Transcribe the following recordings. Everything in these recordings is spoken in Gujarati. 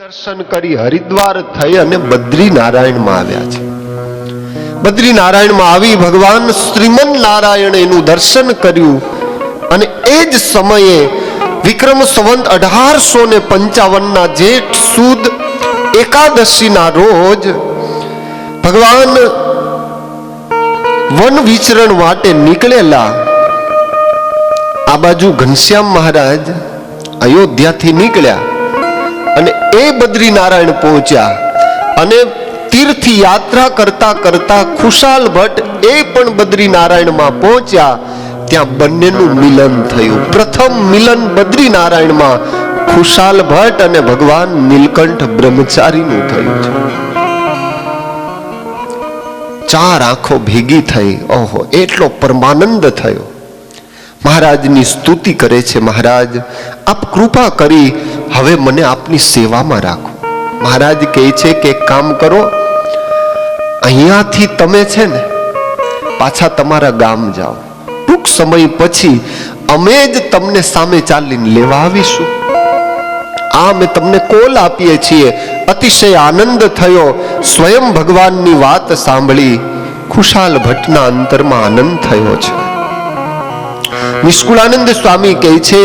દર્શન કરી હરિદ્વાર થઈ અને બદ્રીનારાયણમાં આવ્યા છે. બદ્રીનારાયણમાં આવી ભગવાન શ્રીમન નારાયણ એનું દર્શન કર્યું અને એ જ સમયે વિક્રમ સંવત 1855 જેઠ સુદ એકાદશીના રોજ ભગવાન વન વિચરણ માટે નીકળેલા. આ બાજુ ઘનશ્યામ મહારાજ અયોધ્યાથી નીકળ્યા અને એ બદ્રીનારાયણ પહોંચ્યા અને તીર્થ યાત્રા કરતા કરતા ખુશાલ ભટ્ટ એ પણ બદ્રીનારાયણમાં પહોંચ્યા. ત્યાં બંનેનું મિલન થયું. પ્રથમ મિલન બદ્રીનારાયણમાં ખુશાલ ભટ્ટ અને ભગવાન નીલકંઠ બ્રહ્મચારીનું થયું છે. ચાર આંખો ભેગી થઈ. ઓહો, એટલો પરમાનંદ થયો. મહારાજની સ્તુતિ કરે છે, મહારાજ આપ કૃપા કરી હવે મને આપની સેવામાં રાખો. મહારાજ કહે છે કે એક કામ કરો, અહીંયાથી તમે છે ને પાછા તમારા ગામ જાઓ. ટૂંક સમય પછી અમે જ તમને સામે ચાલીને લેવા આવીશું. આ અમે તમને કોલ આપીએ છીએ. અતિશય આનંદ થયો. સ્વયં ભગવાનની વાત સાંભળી ખુશાલ ભટ્ટના અંતરમાં આનંદ થયો છે. નિષ્કુળાનંદ સ્વામી કહે છે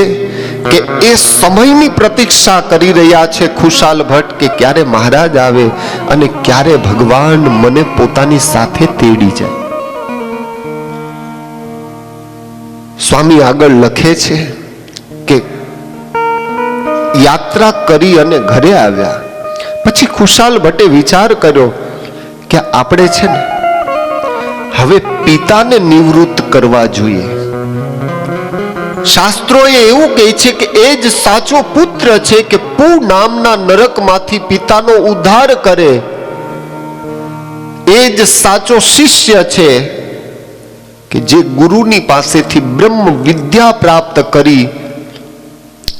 કે એ સમયની પ્રતીક્ષા કરી રહ્યા છે ખુશાલ ભટ્ટ કે ક્યારે મહારાજ આવે અને ક્યારે ભગવાન મને પોતાની સાથે તેડી જાય. સ્વામી આગળ લખે છે કે યાત્રા કરી અને ઘરે આવ્યા પછી ખુશાલ ભટ્ટે વિચાર કર્યો કે આપણે છે ને હવે પિતાને નિવૃત્ત કરવા જોઈએ. શાસ્ત્રોએ એવું કહે છે કે એ જ સાચો પુત્ર છે કે પૂ નામના નરકમાંથી પિતાનો ઉદ્ધાર કરે. એ જ સાચો શિષ્ય છે કે જે ગુરુની પાસેથી બ્રહ્મ વિદ્યા પ્રાપ્ત કરી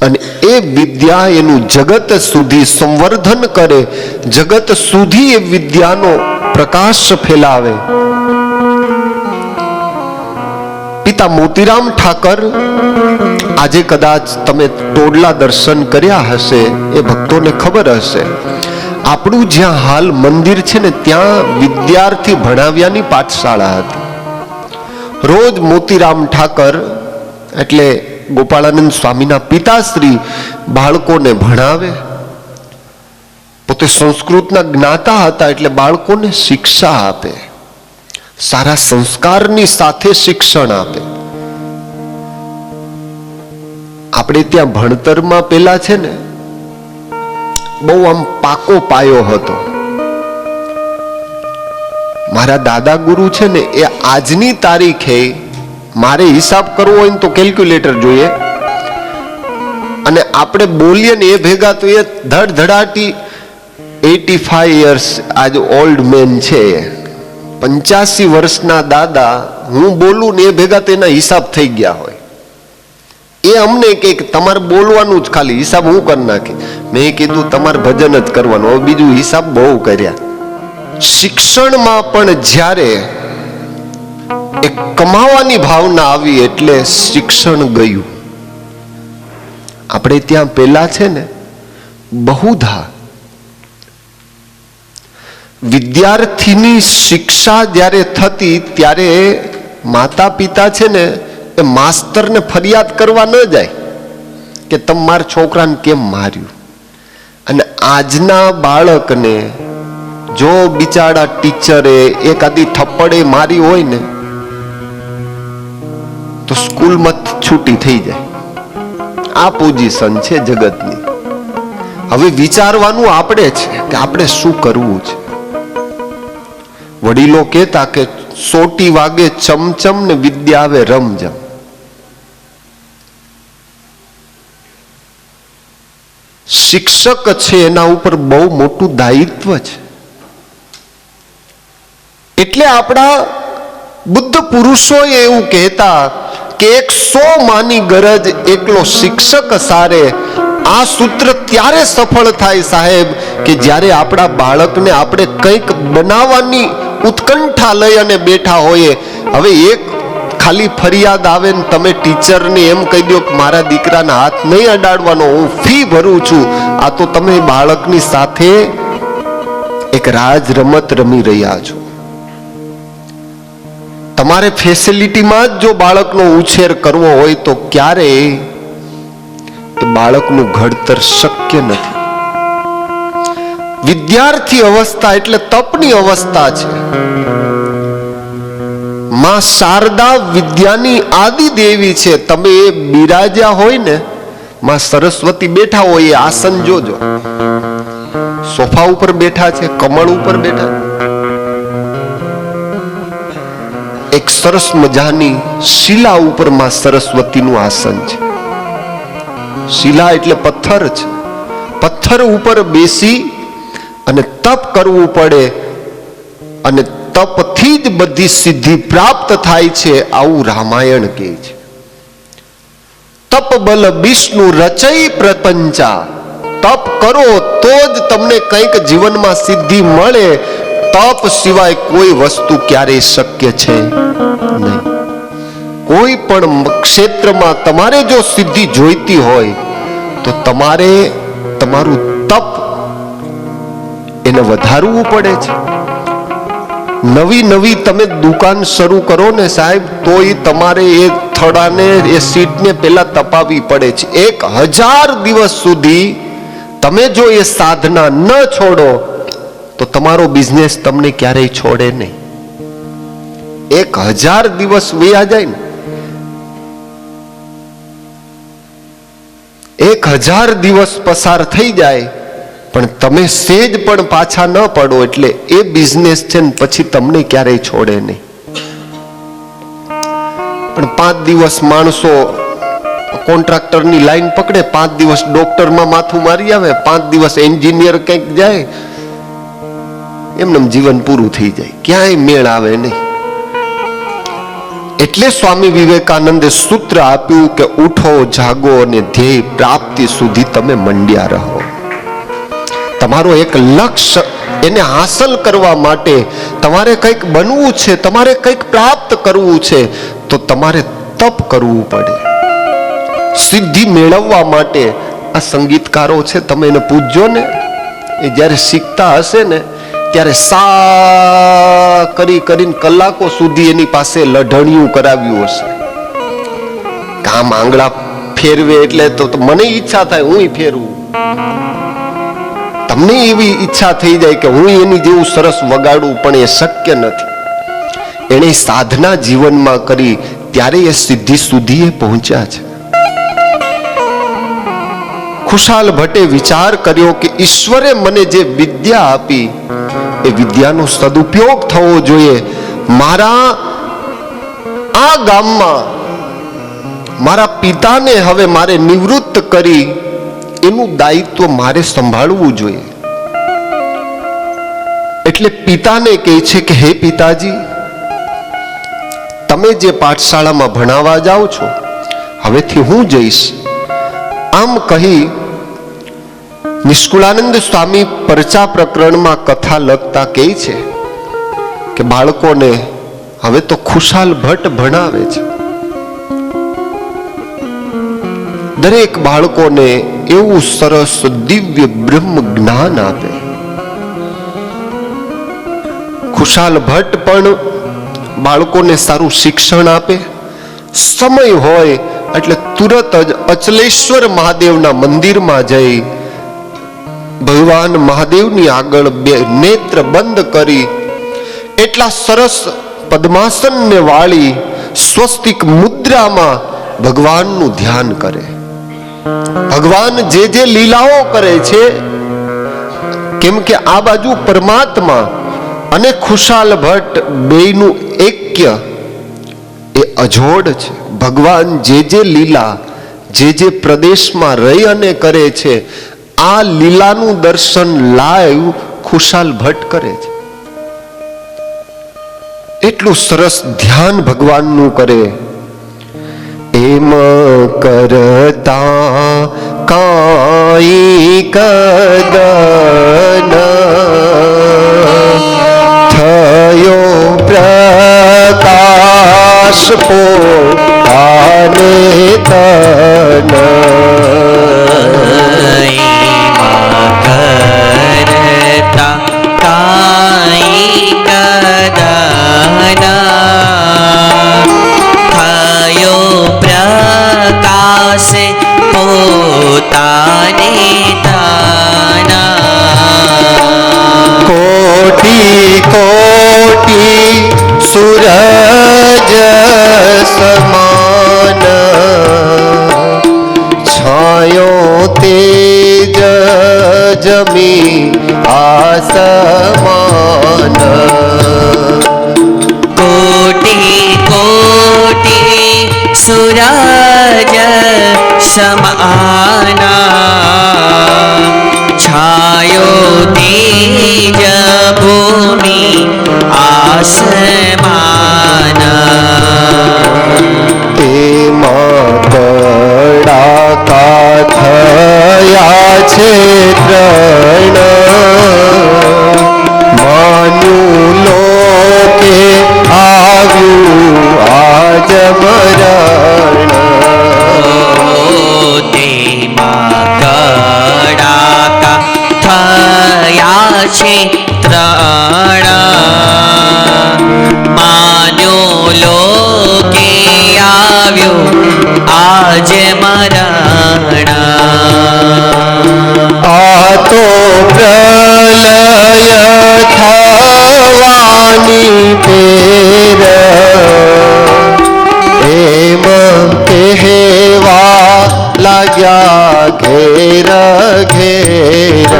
અને એ વિદ્યા એનું જગત સુધી સંવર્ધન કરે, જગત સુધી એ વિદ્યાનો પ્રકાશ ફેલાવે. પિતા મોતીરામ ઠાકર, આજે કદાચ તમે ટોડલા દર્શન કર્યા હશે, એ ભક્તોને ખબર હશે, આપણું જ્યાં હાલ મંદિર છે ને ત્યાં વિદ્યાર્થી ભણાવ્યાની પાઠશાળા હતી. રોજ મોતીરામ ઠાકર એટલે ગોપાળાનંદ સ્વામીના પિતાશ્રી બાળકોને ભણાવે. પોતે સંસ્કૃતના જ્ઞાતા હતા એટલે બાળકોને શિક્ષા આપે, સારા સંસ્કારની સાથે શિક્ષણ આપે. આપણે ત્યાં ભણતરમાં પેલા છે ને બહુ આમ પાકો પાયો હતો. મારા દાદા ગુરુ છે ને એ આજની તારીખે મારે હિસાબ કરવો હોય ને તો કેલ્ક્યુલેટર જોઈએ અને આપણે બોલીએ ને એ ભેગા તો એ ધડધડાટી 85 યર્સ આજ ઓલ્ડ મેન છે. 85 વર્ષના દાદા હું બોલું ને એ ભેગા તો એના હિસાબ થઈ ગયા હોય. એ અમને કે તમારે બોલવાનું જ, ખાલી હિસાબ હું કરી નાખી. મેં કીધું તમારે ભજન જ કરવાનું, હવે બીજું હિસાબ બહુ કર્યા. શિક્ષણમાં પણ જ્યારે એક કમાવાની ભાવના આવી એટલે શિક્ષણ ગયું. આપણે ત્યાં પેલા છે ને બહુધા વિદ્યાર્થીની શિક્ષા જ્યારે થતી ત્યારે માતા પિતા છે ને એ માસ્તરને ફરિયાદ કરવા ન જાય કે તમે મારા છોકરાને કેમ માર્યું. અને આજના બાળકને જો બિચારા ટીચરે એકાદી થપ્પડે મારી હોય ને તો સ્કૂલમાં છૂટી થઈ જાય. આ પોઝિશન છે જગતની. હવે વિચારવાનું આપણે છે કે આપણે શું કરવું છે. વડીલો કહેતા કે સોટી વાગે ચમચમ ને વિદ્યા આવે રમઝમ. શિક્ષક છે એના ઉપર બહુ મોટું દાયિત્વ છે. એટલે આપણા બુદ્ધ પુરુષોએ એવું કહેતા કે 100 માની ગરજ એકલો શિક્ષક સારે. આ સૂત્ર ત્યારે સફળ થાય સાહેબ કે જ્યારે આપણા બાળકને આપણે કંઈક બનાવવાની ઉત્કંઠા લઈ અને બેઠા હોઈએ. હવે એક ખાલી ફરિયાદ આવે ને તમે ટીચરને એમ કહી દો કે મારા દીકરાના હાથ નહીં અડાડવાનો, હું ફી ભરું છું, આ તો તમે બાળકની સાથે એક રાજ રમત રમી રહ્યા છો. તમારે ફેસિલિટીમાં જ જો બાળકનો ઉછેર કરવો હોય તો ક્યારેય એ બાળકનું ઘડતર શક્ય નથી. વિદ્યાર્થી અવસ્થા એટલે તપની અવસ્થા છે. માં શારદા વિદ્યાની આદિ દેવી છે. તમે એ બિરાજ્યા હોય ને, માં સરસ્વતી બેઠા હોય એ આસન જોજો. સોફા ઉપર બેઠા છે, કમળ ઉપર બેઠા. એક સરસ મજાની શિલા ઉપર માં સરસ્વતીનું આસન છે. શિલા એટલે પથ્થર છે. પથ્થર ઉપર બેસી અને તપ કરવું પડે અને તપથી જ બધી સિદ્ધિ પ્રાપ્ત થાય છે, આવું રામાયણ કહે છે. તપ બલ વિષ્ણુ રચઈ પ્રપંચા. તપ કરો તો જ તમને કંઈક જીવનમાં સિદ્ધિ મળે. તપ સિવાય કોઈ વસ્તુ ક્યારેય શક્ય છે નહીં. કોઈ પણ ક્ષેત્રમાં તમારે જો સિદ્ધિ જોઈતી હોય તો તમારે તમારું તપ એને વધારવું પડે છે. નવી નવી તમે દુકાન શરૂ કરો ને સાહેબ, તોય તમારે એ થડાને એ સીટને પેલા તપાવવી પડે છે. 1000 દિવસ સુધી તમે જો એ સાધના ન છોડો તો તમારો બિઝનેસ તમને ક્યારેય છોડે નહીં. 1000 દિવસ વયા જાય ને, 1000 દિવસ પસાર થઈ જાય પણ તમે સેજ પણ પાછા ન પડો એટલે એ બિઝનેસ છે ને પછી તમને ક્યારેય છોડે નહીં. પણ 5 દિવસ માણસો કોન્ટ્રાક્ટરની લાઈન પકડે, 5 દિવસ ડોક્ટરમાં માથું મારી આવે, 5 દિવસ એન્જિનિયર કંઈક જાય, એમને જીવન પૂરું થઈ જાય, ક્યાંય મેળ આવે નહીં. એટલે સ્વામી વિવેકાનંદે સૂત્ર આપ્યું કે ઉઠો, જાગો અને ધ્યેય પ્રાપ્તિ સુધી તમે મંડ્યા રહો. તમારો એક લક્ષ્ય એને હાંસલ કરવા માટે તમારે કંઈક બનવું છે, તમારે કંઈક પ્રાપ્ત કરવું છે તો તમારે તપ કરવું પડે. સિદ્ધિ મેળવવા માટે આ સંગીતકારો છે, તમે એને પૂછજો ને, એ જ્યારે શીખતા હશે ને ત્યારે સા કરી કરીને કલાકો સુધી એની પાસે લઢણિયું કરાવ્યું હશે. કામ આંગળા ફેરવે એટલે તો મને ઈચ્છા થાય હું ફેરવું. તમને એવી ઈચ્છા થઈ જાય કે હું એની જેવું સરસ વગાડું, પણ એ શક્ય નથી. એણે સાધના જીવનમાં કરી ત્યારે એ સિદ્ધિ સુધી એ પહોંચ્યા છે. ખુશાલ ભટ્ટે વિચાર કર્યો કે ઈશ્વરે મને જે વિદ્યા આપી એ વિદ્યાનો સદુપયોગ થવો જોઈએ. મારા આ ગામમાં મારા પિતાને હવે મારે નિવૃત્ત કરી એનું દાયિત્વ મારે સંભાળવું જોઈએ. એટલે પિતાને કહે છે કે હે પિતાજી, તમે જે પાઠશાળામાં ભણાવવા જાઓ છો હવેથી હું જઈશ. આમ કહી નિષ્કુળાનંદ સ્વામી પરચા પ્રકરણમાં કથા લખતા કહે છે કે બાળકોને હવે તો ખુશાલ ભટ્ટ ભણાવે છે. દરેક બાળકોને એવું સરસ દિવ્ય બ્રહ્મ જ્ઞાન આપે. ખુશાલ ભટ્ટ પણ બાળકોને સારું શિક્ષણ આપે. સમય હોય એટલે તુરત જ અચલેશ્વર મહાદેવના મંદિરમાં જઈ ભગવાન મહાદેવની આગળ બે નેત્ર બંધ કરી એટલા સરસ પદ્માસનને વાળી સ્વસ્તિક મુદ્રામાં ભગવાનનું ધ્યાન કરે. ભગવાન જે જે લીલાઓ કરે છે, કેમ કે આ બાજુ પરમાત્મા અને ખુશાલ ભટ્ટ બેયનું એક્ય એ અજોડ છે. ભગવાન જે જે લીલા જે જે પ્રદેશમાં રહી અને કરે છે, આ લીલાનું દર્શન લાઈવ ખુશાલ ભટ્ટ કરે છે. એટલું સરસ ધ્યાન ભગવાનનું કરે. એમ કરતા કાઈ કદન થયો પ્રકાશ પોતાને તન સૂરજ સમાન છાયો તેજ જમી આસમાન કોટી કોટી સૂરજ સમાના છાયો તેજ ભૂમિ આસમાન તેમાં કડાકા થયા છે ત્રણ માન્યું લોકે આવ્યું આજ મરણ તેમાં કડાકા થયા છે ત્રણ માન્યો લોકે આવ્યો આજે મરણ આ તો પ્રલય થવાની પેર એમ કહેવા લાગ્યા ઘેર ઘેર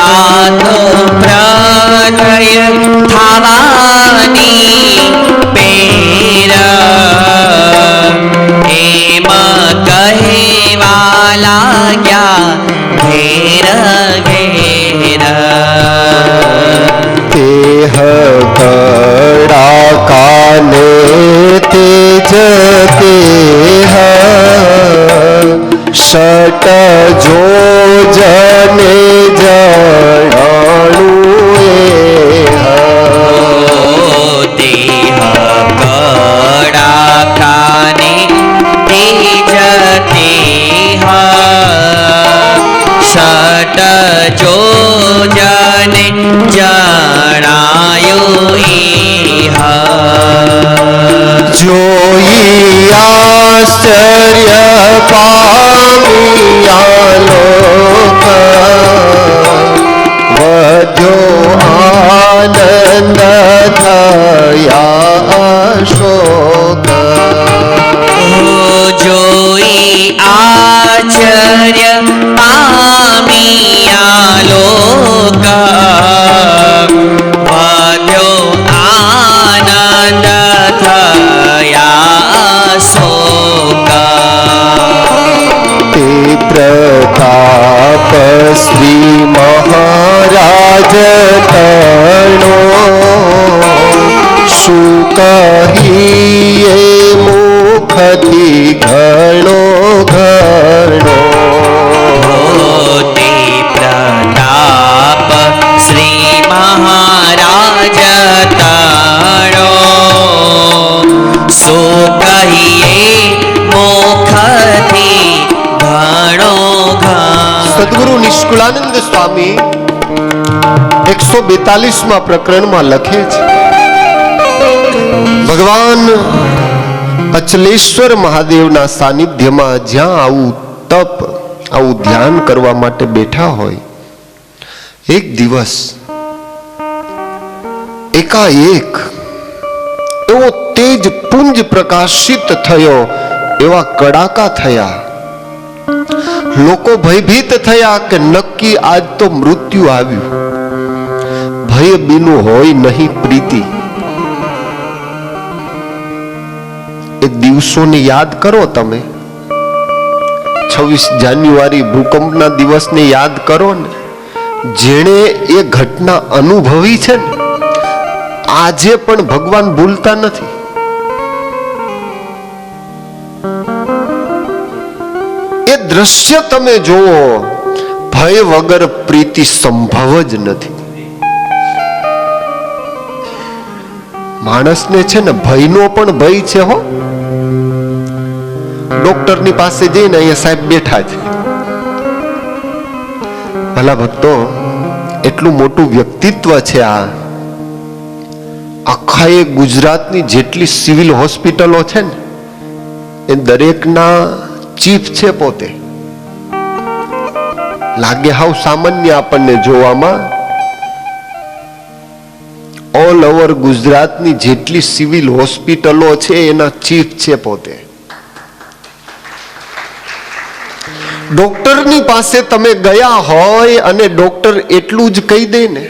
આ તો પ્રલય થવાની પેર એમ કહેવા લાગ્યા ઘેર ઘેર તેહ કડાકાને તેજ તેહ શટ જોજને જણાણું દેહ કડાકાને તેજ તેહ શટ જોજને જણાયું ઇહ જોઈ આશ્ચર્ય પામ્યા લોક વધ્યો આનંદ થયા શોક જોઈ આશ્ચર્ય પામ્યા લોક વધ્યો આનંદ થયા શોક તે પ્રતાપ શ્રી મહારાજ તણો શું કહીએ મુખથી ઘણો ઘણો તે પ્રતાપ શ્રી મહારાજ તણો સો કહીએ મુખથી ઘણો ઘણો સદગુરુ નિષ્કુળાનંદ સ્વામી 142માં પ્રકરણમાં લખે છે ભગવાન અચલેશ્વર મહાદેવના સાનિધ્યમાં જ્યાં આવું તપ આવું ધ્યાન કરવા માટે બેઠા હોય એક દિવસ એકાએક એવો તેજ પુંજ પ્રકાશિત થયો એવા કડાકા થયા લોકો ભયભીત થયા કે નક્કી આજ તો મૃત્યુ આવ્યું ભય બીનું હોય નહીં પ્રીતિ એ દિવસોને યાદ કરો તમે 26 જાન્યુઆરી ભૂકંપના દિવસને યાદ કરો ને જેણે એ ઘટના અનુભવી છે ને આજે પણ ભગવાન ભૂલતા નથી એ દ્રશ્ય તમે જુઓ ભય વગર પ્રીતિ સંભવ જ નથી માણસને છે ને ભયનો પણ ભય છે હો ડોક્ટરની પાસે જઈને અહીંયા સાહેબ બેઠા છે ભલા ભક્તો એટલું મોટું વ્યક્તિત્વ છે આ આખા એ ગુજરાતની જેટલી સિવિલ હોસ્પિટલો છે ને એ દરેકના ચીફ છે પોતે લાગે હાવ સામાન્ય આપણને જોવામાં ઓલ ઓવર ગુજરાતની જેટલી સિવિલ હોસ્પિટલો છે એના ચીફ છે પોતે. ડોક્ટરની પાસે તમે ગયા હોય અને ડોક્ટર એટલું જ કહી દે ને,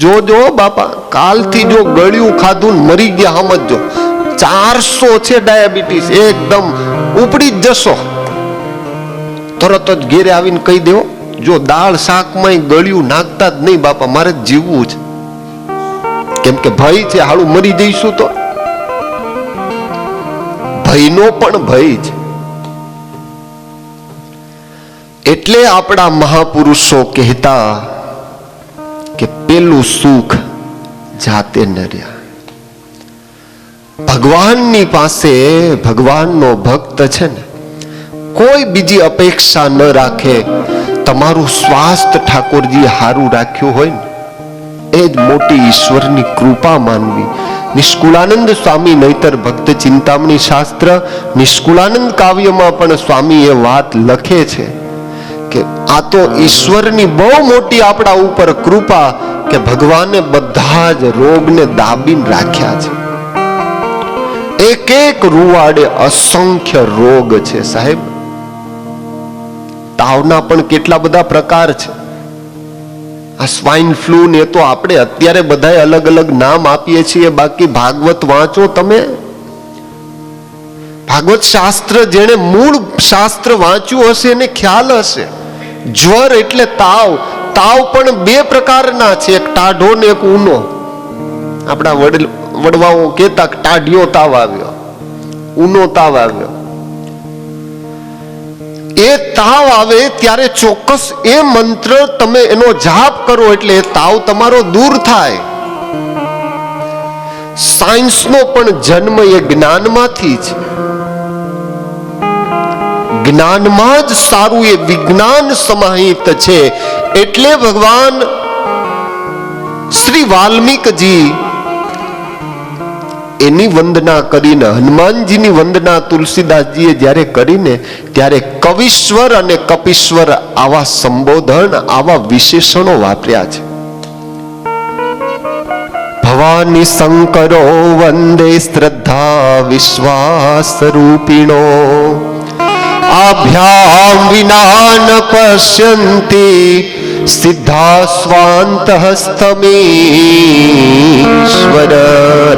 જો બાપા કાલથી જો ગળ્યું ખાધું ને મરી ગયા સમજો, 400 છે ડાયાબિટીસ, એકદમ ઉપડી જ જશો. તરત જ ઘેરે આવીને કહી દેવો, જો દાળ શાકમાં ગળ્યું નાખતા જ નહીં બાપા, મારે જ જીવવું છે. કેમ કે ભય છે, હાલું મરી જઈશું તો. ભયનો પણ ભય છે. એટલે આપણા મહાપુરુષો કહેતા કે પેલું સુખ જાતે ન રહ્યા. ભગવાનની પાસે ભગવાનનો ભક્ત છે ને, કોઈ બીજી અપેક્ષા ન રાખે. તમારું સ્વાસ્થ્ય ઠાકોરજી હારું રાખ્યું હોય ને એ જ મોટી ઈશ્વરની કૃપા માનવી. નિષ્કુળાનંદ સ્વામી નહીતર ભક્ત ચિંતામણી શાસ્ત્ર નિષ્કુળાનંદ કાવ્યમાં પણ સ્વામી એ વાત લખે છે કે આ તો ઈશ્વરની બહુ મોટી આપણા ઉપર કૃપા કે ભગવાને બધા જ રોગને દાબીને રાખ્યા છે. એક એક રૂવાડે અસંખ્ય રોગ છે સાહેબ. તાવના પણ કેટલા બધા પ્રકાર છે. આ સ્વાઇન ફ્લૂ ને તો આપણે અત્યારે બધા અલગ અલગ નામ આપીએ છીએ, બાકી ભાગવત વાંચો તમે. ભાગવત શાસ્ત્ર જેણે મૂળ શાસ્ત્ર વાંચ્યું હશે એને ખ્યાલ હશે. જ્વર એટલે તાવ. તાવ પણ બે પ્રકારના છે, એક ટાઢો ને એક ઊનો. આપણા વડવાઓ કહેતા ટાઢિયો તાવ આવ્યો, ઊનો તાવ આવ્યો. એ તાવ આવે ત્યારે ચોક્કસ એ મંત્ર તમે એનો જાપ કરો એટલે એ તાવ તમારો દૂર થાય. સાયન્સનો પણ જન્મ એ જ્ઞાનમાંથી છે. જ્ઞાનમાં જ સારું એ વિજ્ઞાન સમાહિત છે. એટલે ભગવાન શ્રી વાલ્મીકજી એની વંદના કરીને, હનુમાનજીની વંદના તુલસીદાસજીએ જ્યારે કરીને ત્યારે કવિશ્વર અને કપીશ્વર આવા સંબોધન, આવા વિશેષણો વાપર્યા છે. ભવાની શંકરો વંદે શ્રદ્ધા વિશ્વાસ રૂપિણો આભ્યામ વિના ન પશ્યંતિ સિદ્ધા સ્વાંત હસ્તમીશ્વર.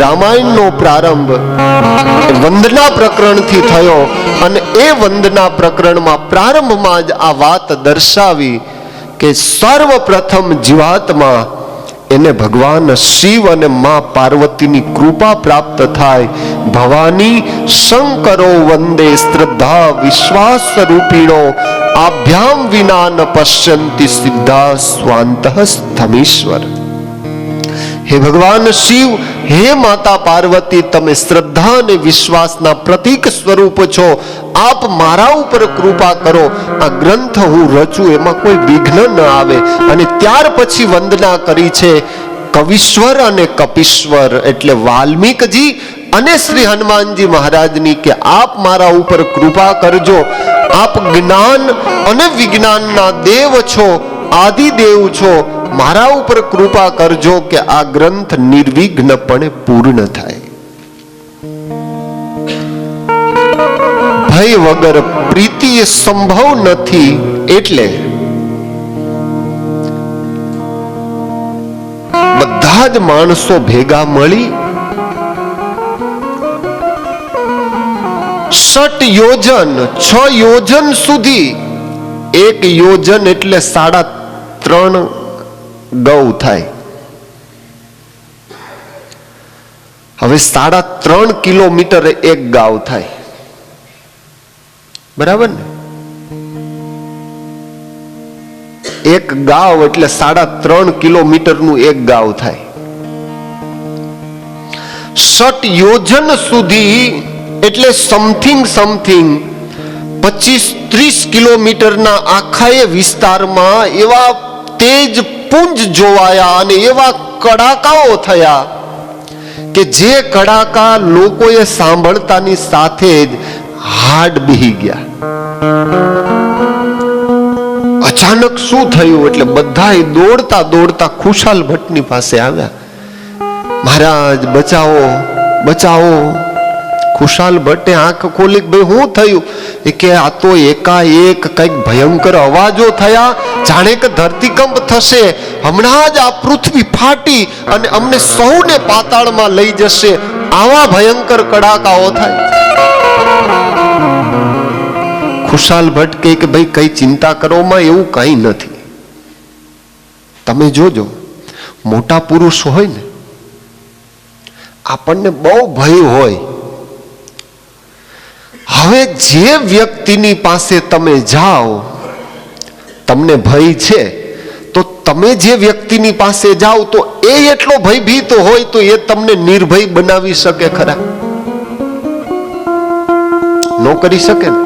રામાયણનો પ્રારંભ વંદના પ્રકરણથી થયો અને એ વંદના પ્રકરણમાં પ્રારંભમાં જ આ વાત દર્શાવી કે સર્વપ્રથમ જીવાત્મા એને ભગવાન શિવ અને માં પાર્વતીની કૃપા પ્રાપ્ત થાય. ભવાની શંકરો વંદે શ્રદ્ધા વિશ્વાસ રૂપિણો આભ્યામ વિના ન પશ્યંતિ સિદ્ધા સ્વાંતઃ સ્થમીશ્વર. હે ભગવાન શિવ, હે માતા પાર્વતી, તમે શ્રદ્ધા અને વિશ્વાસના પ્રતીક સ્વરૂપ છો. આપ મારા ઉપર કૃપા કરો, આ ગ્રંથ હું રચું એમાં કોઈ વિઘ્ન ન આવે. અને ત્યાર પછી વંદના કરી છે કવિશ્વર અને કપીશ્વર એટલે વાલ્મીકજી અને શ્રી હનુમાનજી મહારાજની કે આપ મારા ઉપર કૃપા કરજો. આપ જ્ઞાન અને વિજ્ઞાનના દેવ છો, આદિદેવ છો. મારા ઉપર કૃપા કરજો કે આ ગ્રંથ નિર્વિઘ્નપણે પૂર્ણ થાય. ભય વગર પ્રીતિ એ સંભવ નથી. એટલે બધા જ માણસો ભેગા મળી 6 યોજન 6 યોજન સુધી, એક યોજન એટલે 3.5 ગૌ થાય. હવે 3.5 કિલોમીટર એક ગાવ થાય, બરાબર ને? એક ગાવ એટલે 3.5 કિલોમીટરનું એક ગાવ થાય. 6 યોજન સુધી એટલે સમથિંગ 25-30 કિલોમીટરના આખા વિસ્તારમાં એવા તેજ પુંજ જોવાયા અને એવા કડાકાઓ થયા કે જે કડાકા લોકોએ સાંભળતાની સાથે જ હાડ બેહી ગયા. અચાનક શું થયું એટલે બધા દોડતા દોડતા ખુશાલ ભટ્ટની પાસે આવ્યા મહારાજ બચાવો બચાવો. ખુશાલ ભટ્ટે આંખ ખોલી, ભાઈ શું થયું? એ કે આ તો એકાએક કઈક ભયંકર અવાજો થયા, જાણે કે ધરતીકંપ થશે. હમણાં જ આ પૃથ્વી ફાટી અને અમને સૌને પાતાળમાં લઈ જશે. આવા ભયંકર કડાકાઓ થાય. ખુશાલ ભટ્ટ કહે કે ભાઈ કઈ ચિંતા કરોમાં, એવું કઈ નથી. તમે જોજો, મોટા પુરુષ હોય ને, આપણને બહુ ભય હોય. હવે જે વ્યક્તિની પાસે તમે જાઓ, તમને ભય છે, તો તમે જે વ્યક્તિની પાસે જાઓ તો એ એટલો ભયભીત હોય તો એ તમને નિર્ભય બનાવી શકે ખરા? નો કરી શકે ને.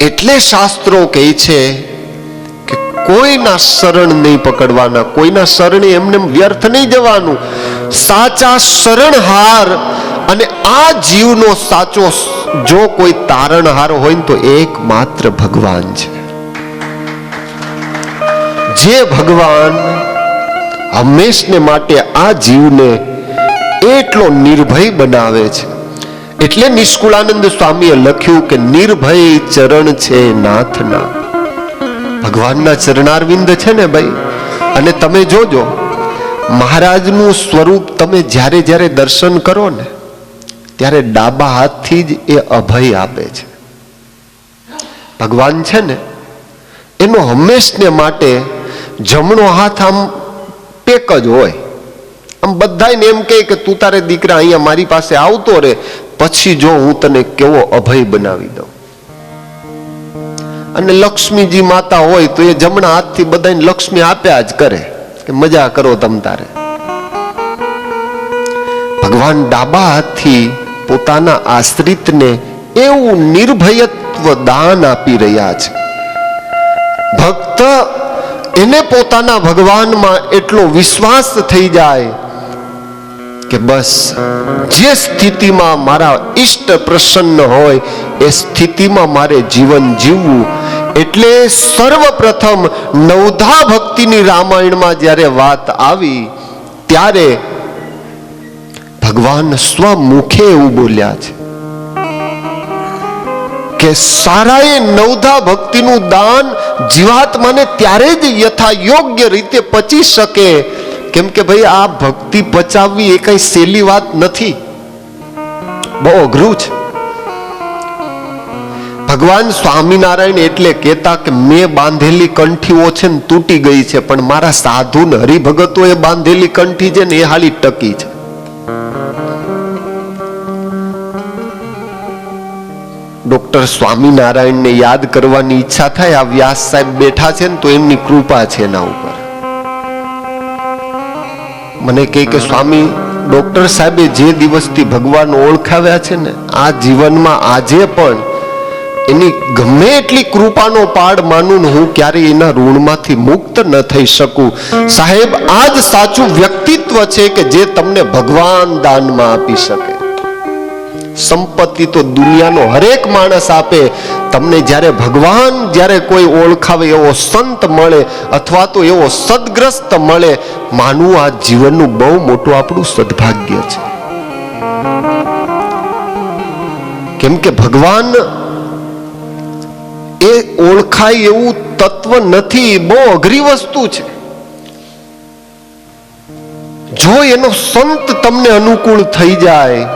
એટલે શાસ્ત્રો કહે છે કે કોઈના શરણ નહીં પકડવાના, કોઈના શરણે એમને વ્યર્થ નહીં જવાનું. સાચા શરણહાર અને આ જીવનો સાચો જો કોઈ તારણહાર હોય તો એકમાત્ર ભગવાન છે. જે ભગવાન હંમેશને માટે આ જીવને એટલો નિર્ભય બનાવે છે. એટલે નિષ્કુળાનંદ સ્વામીએ લખ્યું કે નિર્ભય ચરણ છે નાથના. ભગવાનના ચરણારવિંદ છે ને ભાઈ. અને તમે જોજો, મહારાજનું સ્વરૂપ તમે જ્યારે જ્યારે દર્શન કરો ને, ત્યારે ડાબા હાથથી જ એ અભય આપે છે. ભગવાન છે ને, એનો હંમેશને માટે જમણો હાથ આમ પેક જ હોય. આમ બધાને એમ કહે કે તું તારે દીકરા અહીંયા મારી પાસે આવતો રે, પછી જો હું તને કેવો અભય બનાવી દઉં. અને લક્ષ્મીજી માતા હોય તો એ જમણા હાથથી બધાને લક્ષ્મી આપ્યા જ કરે કે મજા કરો તમ તારે. ભગવાન ડાબા હાથથી પોતાના આશ્રિતને એવું નિર્ભયત્વ દાન આપી રહ્યા છે. ભક્ત એને પોતાના ભગવાનમાં એટલો વિશ્વાસ થઈ જાય કે બસ જે સ્થિતિમાં મારા ઈષ્ટ પ્રસન્ન હોય એ સ્થિતિમાં મારે જીવન જીવવું. એટલે સર્વપ્રથમ નવધા ભક્તિની રામાયણમાં જ્યારે વાત આવી ત્યારે ભગવાન સ્વમુખે એવું બોલ્યા છે કે સારાએ નવધા ભક્તિનું દાન જીવાત્માને ત્યારે જ યથા યોગ્ય રીતે પચી શકે. કેમ કે ભાઈ આ ભક્તિ પચાવવી એ કઈ સહેલી વાત નથી, બહુ અઘરું છે. ભગવાન સ્વામિનારાયણ એટલે કહેતા કે મેં બાંધેલી કંઠીઓ છે ને તૂટી ગઈ છે, પણ મારા સાધુ ને હરિભગતો એ બાંધેલી કંઠી છે ને એ હાલી ટકી છે. ડોક્ટર સ્વામિનારાયણને યાદ કરવાની ઈચ્છા થાય, આ વ્યાસ સાહેબ બેઠા છે ને તો એમની કૃપા છે એના ઉપર. મને કહે કે સ્વામી, ડોક્ટર સાહેબે જે દિવસથી ભગવાન ઓળખાવ્યા છે ને, આ જીવનમાં આજે પણ એની ગમે એટલી કૃપાનો પાડ માનું ને હું ક્યારેય એના ઋણમાંથી મુક્ત ન થઈ શકું. સાહેબ, આ જ સાચું વ્યક્તિત્વ છે કે જે તમને ભગવાન દાનમાં આપી શકે. સંપત્તિ તો દુનિયાનો હરેક માણસ આપે, તમને જ્યારે ભગવાન જ્યારે કોઈ ઓળખાવે એવો સંત મળે અથવા તો એવો સદગ્રસ્ત મળે, માનવું આ જીવનનું બહુ મોટું આપણું સદભાગ્ય છે. કેમ કે ભગવાન એ ઓળખાય એવું તત્વ નથી, બહુ અઘરી વસ્તુ છે. જો એનો સંત તમને અનુકૂળ થઈ જાય.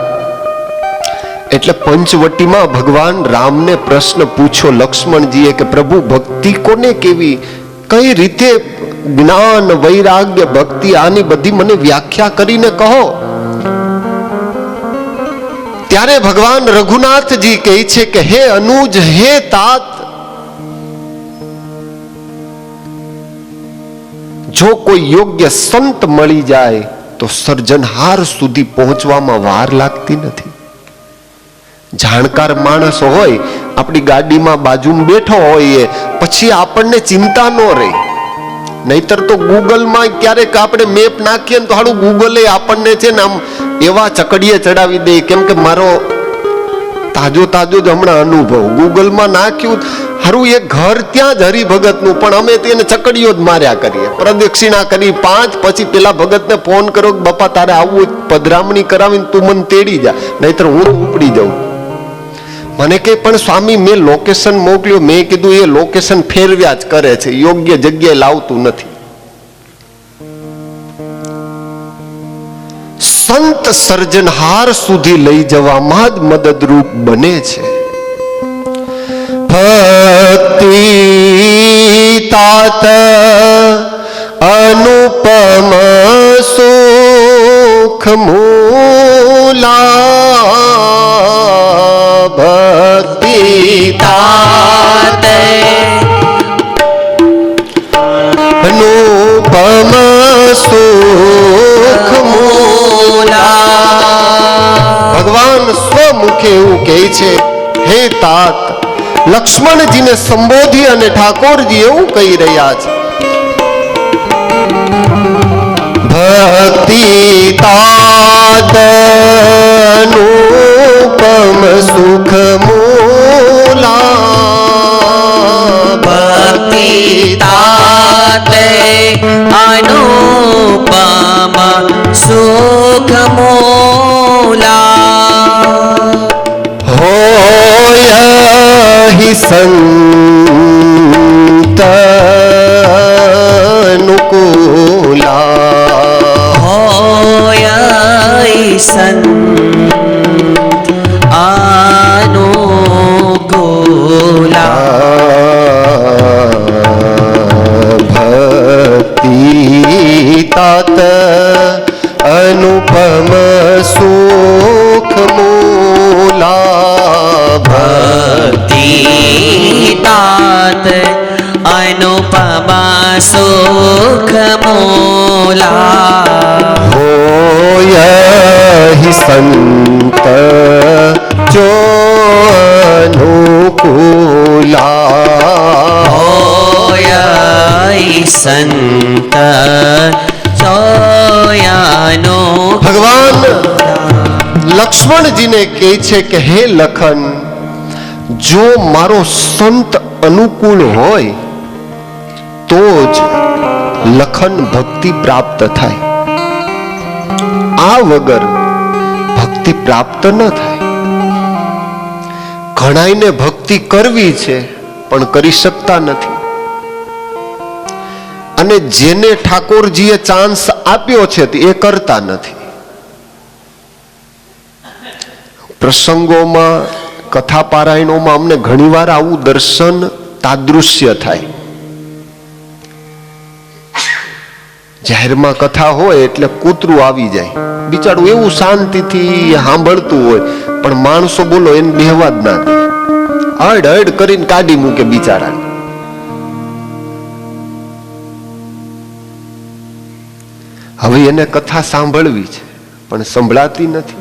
એટલે પંચવટીમાં ભગવાન રામને પ્રશ્ન પૂછ્યો લક્ષ્મણજીએ કે પ્રભુ ભક્તિ કોને કેવી, કઈ રીતે જ્ઞાન વૈરાગ્ય ભક્તિ આની બધી મને વ્યાખ્યા કરીને કહો. ત્યારે ભગવાન રઘુનાથજી કહે છે કે હે અનુજ, હે તાત, જો કોઈ યોગ્ય સંત મળી જાય તો સર્જનહાર સુધી પહોંચવામાં વાર લાગતી નથી. જાણકાર માણસ હોય, આપણી ગાડીમાં બાજુમાં બેઠો હોય, પછી આપણને ચિંતા ન રહે. નહીતર તો ગૂગલમાં ક્યારેક આપણે મેપ નાખીએ ને તો હાડું ગૂગલે આપણને છે ને આમ એવા ચકડીએ ચડાવી દે. કેમ કે મારો તાજો જ હમણાં અનુભવ, ગૂગલમાં નાખ્યું હારું એ ઘર ત્યાં જ હરિભગતનું, પણ અમે તેને ચકડીઓ જ માર્યા કરીએ, પ્રદક્ષિણા કરી 5, પછી પેલા ભગતને ફોન કરો કે બાપા તારે આવવું પધરામણી કરાવીને તું મને તેડી જા, નહીતર હું ઉપડી જાઉં. મને કે પણ સ્વામી મેં લોકેશન મોકલ્યું, મેં કીધું એ લોકેશન ફેરવ્યા જ કરે છે, યોગ્ય જગ્યાએ લાવતું નથી. સંત સર્જનહાર સુધી લઈ જવામાં જ મદદરૂપ બને છે. ભક્તિ તાત અનુપમ સુખ મૂલા, ભક્તિ તાત અનુપમ સુખ મૂલા. ભગવાન સ્વમુખે એવું કહે છે, હે તાત, લક્ષ્મણજીને સંબોધી અને ઠાકોરજી એવું કહી રહ્યા છે, ભક્તિ તાત અનુપમ સુખ મૂલા, ભક્તિ તાત અનુપમ સુખ મૂલા. હોય हि संत अनुकूला, હોય સંત અનુકૂલા. ભક્તિ તાત અનુપમ સુખ મૂલા, ભક્તિ તાત અનુપમ સુખ મૂલા. હોય हि સંત જો અનુકૂલા, હોય સંત ચોયાનો. ભગવાન લક્ષ્મણજીને કહે છે કે હે લખન, જો મારો સંત અનુકૂળ હોય તો જ લખન ભક્તિ પ્રાપ્ત થાય, આ વગર ભક્તિ પ્રાપ્ત ન થાય. ઘણાઈને ભક્તિ કરવી છે પણ કરી શકતા નથી, અને જેને ઠાકોરજીએ ચાન્સ આપ્યો છે એ કરતા નથી. પ્રસંગોમાં, કથા પારાયણોમાં અમને ઘણીવાર આવું દર્શન તાદૃશ્ય થાય. જાહેરમાં કથા હોય એટલે કૂતરું આવી જાય, બિચારું એવું શાંતિથી સાંભળતું હોય, પણ માણસો બોલો એને બેહવા જ ના દે, અડ અડ કરીને કાઢી મૂકે બિચારાને. હવે એને કથા સાંભળવી છે પણ સંભળાતી નથી.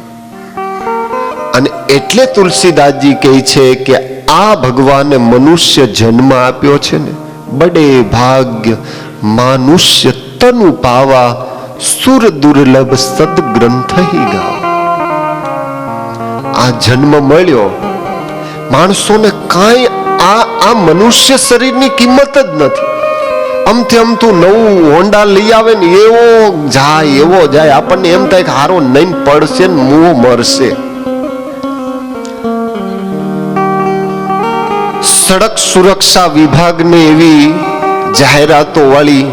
અને એટલે તુલસીદાસજી કહે છે કે આ ભગવાને મનુષ્ય જન્મ આપ્યો છે ને, બડે ભાગ્ય માનુષ્ય તનુ પાવા, સુર દુર્લભ સદગ્રંથ હી ગાવ. આ જન્મ મળ્યો માણસોને કાંઈ આ મનુષ્ય શરીરની કિંમત જ નથી. આમથી આમતું નવું હોન્ડા લઈ આવે ને એવો જાય, આપણને એમ થાય કે હારો નહીં પડશે ને મુઓ મરશે. સડક સુરક્ષા વિભાગને એવી જાહેરાતો વાળી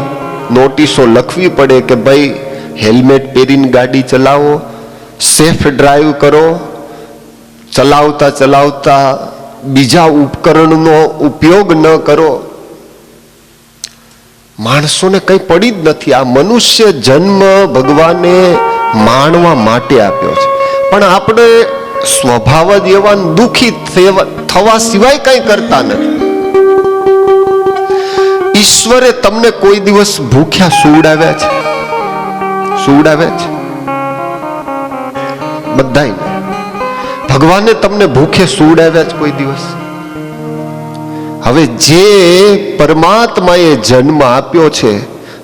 નોટિસો લખવી પડે કે ભાઈ હેલ્મેટ પહેરીને ગાડી ચલાવો, સેફ ડ્રાઈવ કરો, ચલાવતા ચલાવતા બીજા ઉપકરણનો ઉપયોગ ન કરો. માણસોને કઈ પડી જ નથી. આ મનુષ્ય જન્મ ભગવાને માણવા માટે આપ્યો છે, પણ આપણે સ્વભાવ જ એવા દુઃખી થવા સિવાય કઈ કરતા નથી. ઈશ્વરે તમને કોઈ દિવસ ભૂખ્યા સુવડાવ્યા છે? સુવડાવ્યા છે બધાય. ભગવાને તમને ભૂખે સુવડાવ્યા છે કોઈ દિવસ? હવે જે પરમાત્માએ જન્મ આપ્યો છે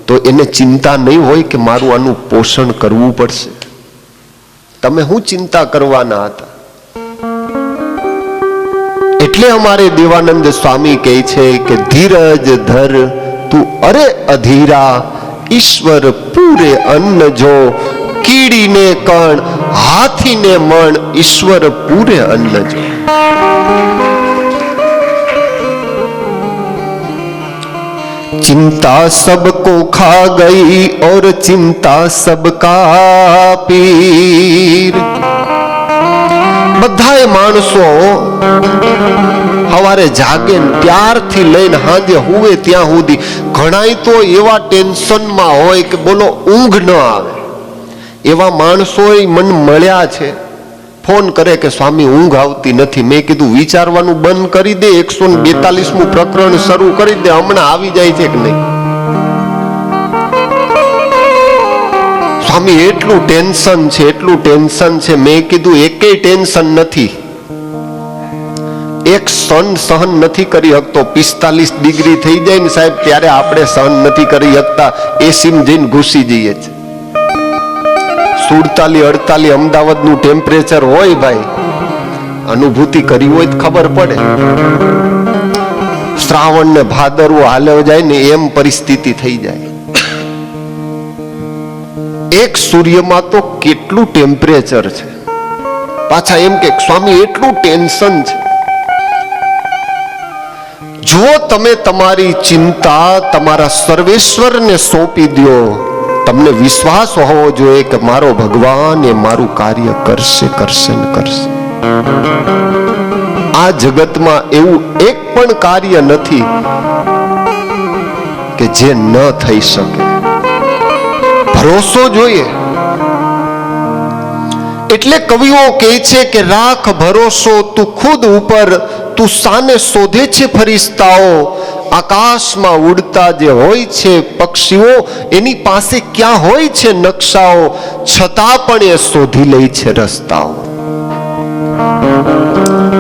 તો એને ચિંતા નહીં હોય કે મારું આનું પોષણ કરવું પડશે? તમે શું ચિંતા કરવાના હતા? એટલે અમારે દેવાનંદ સ્વામી કહે છે કે ધીરજ ધર તું અરે અધીરા, ઈશ્વર પૂરે અન્ન જો, કીડીને કણ હાથીને મણ, ઈશ્વર પૂરે અન્ન જો. चिंता सबको खा गई और चिंता सबका पीर. બધાય માણસો સવારે જાગે ત્યારથી લઈને સાંજે હુવે ત્યાં સુધી ઘણાય તો એવા ટેન્શનમાં હોય કે બોલો ઊંઘ ન આવે. એવા માણસો મન મળ્યા છે, ફોન કરે કે સ્વામી ઊંઘ આવતી નથી. મેં કીધું વિચારવાનું બંધ કરી દે, 142મું પ્રકરણ શરૂ કરી દે, હમણાં આવી જાય છે કે નહીં. સ્વામી એટલું ટેન્શન છે, એટલું ટેન્શન છે. મેં કીધું એકેય ટેન્શન નથી. એક સન સહન નથી કરી શકતો. 45 ડિગ્રી થઈ જાય ને સાહેબ ત્યારે આપણે સહન નથી કરી શકતા, એસીમાં જઈને ઘૂસી જઈએ છે. 47-48 અમદાવાદનું ટેમ્પરેચર હોય ભાઈ, અનુભૂતિ કરી હોય તો ખબર પડે. શ્રાવણ ને ભાદરવો હાલ્યો જાય ને એમ પરિસ્થિતિ થઈ જાય. એક સૂર્યમાં તો કેટલું ટેમ્પરેચર છે. પાછા એમ કે સ્વામી એટલું ટેન્શન છે. જો તમે તમારી ચિંતા તમારા સર્વેશ્વરને સોંપી દો, તમને વિશ્વાસ હોવો જોઈએ કે મારો ભગવાન એ મારું કાર્ય કરશે કરશે ને કરશે. આ જગતમાં એવું એક પણ કાર્ય નથી કે જે ન થઈ શકે. ભરોસો જોઈએ. એટલે કવિઓ કહે છે કે રાખ ભરોસો તું ખુદ ઉપર, તું સાને શોધે છે ફરિશ્તાઓ. આકાશમાં ઉડતા જે હોય છે પક્ષીઓ, એની પાસે ક્યાં હોય છે નકશાઓ, છતાં પણ એ શોધી લે છે રસ્તાઓ.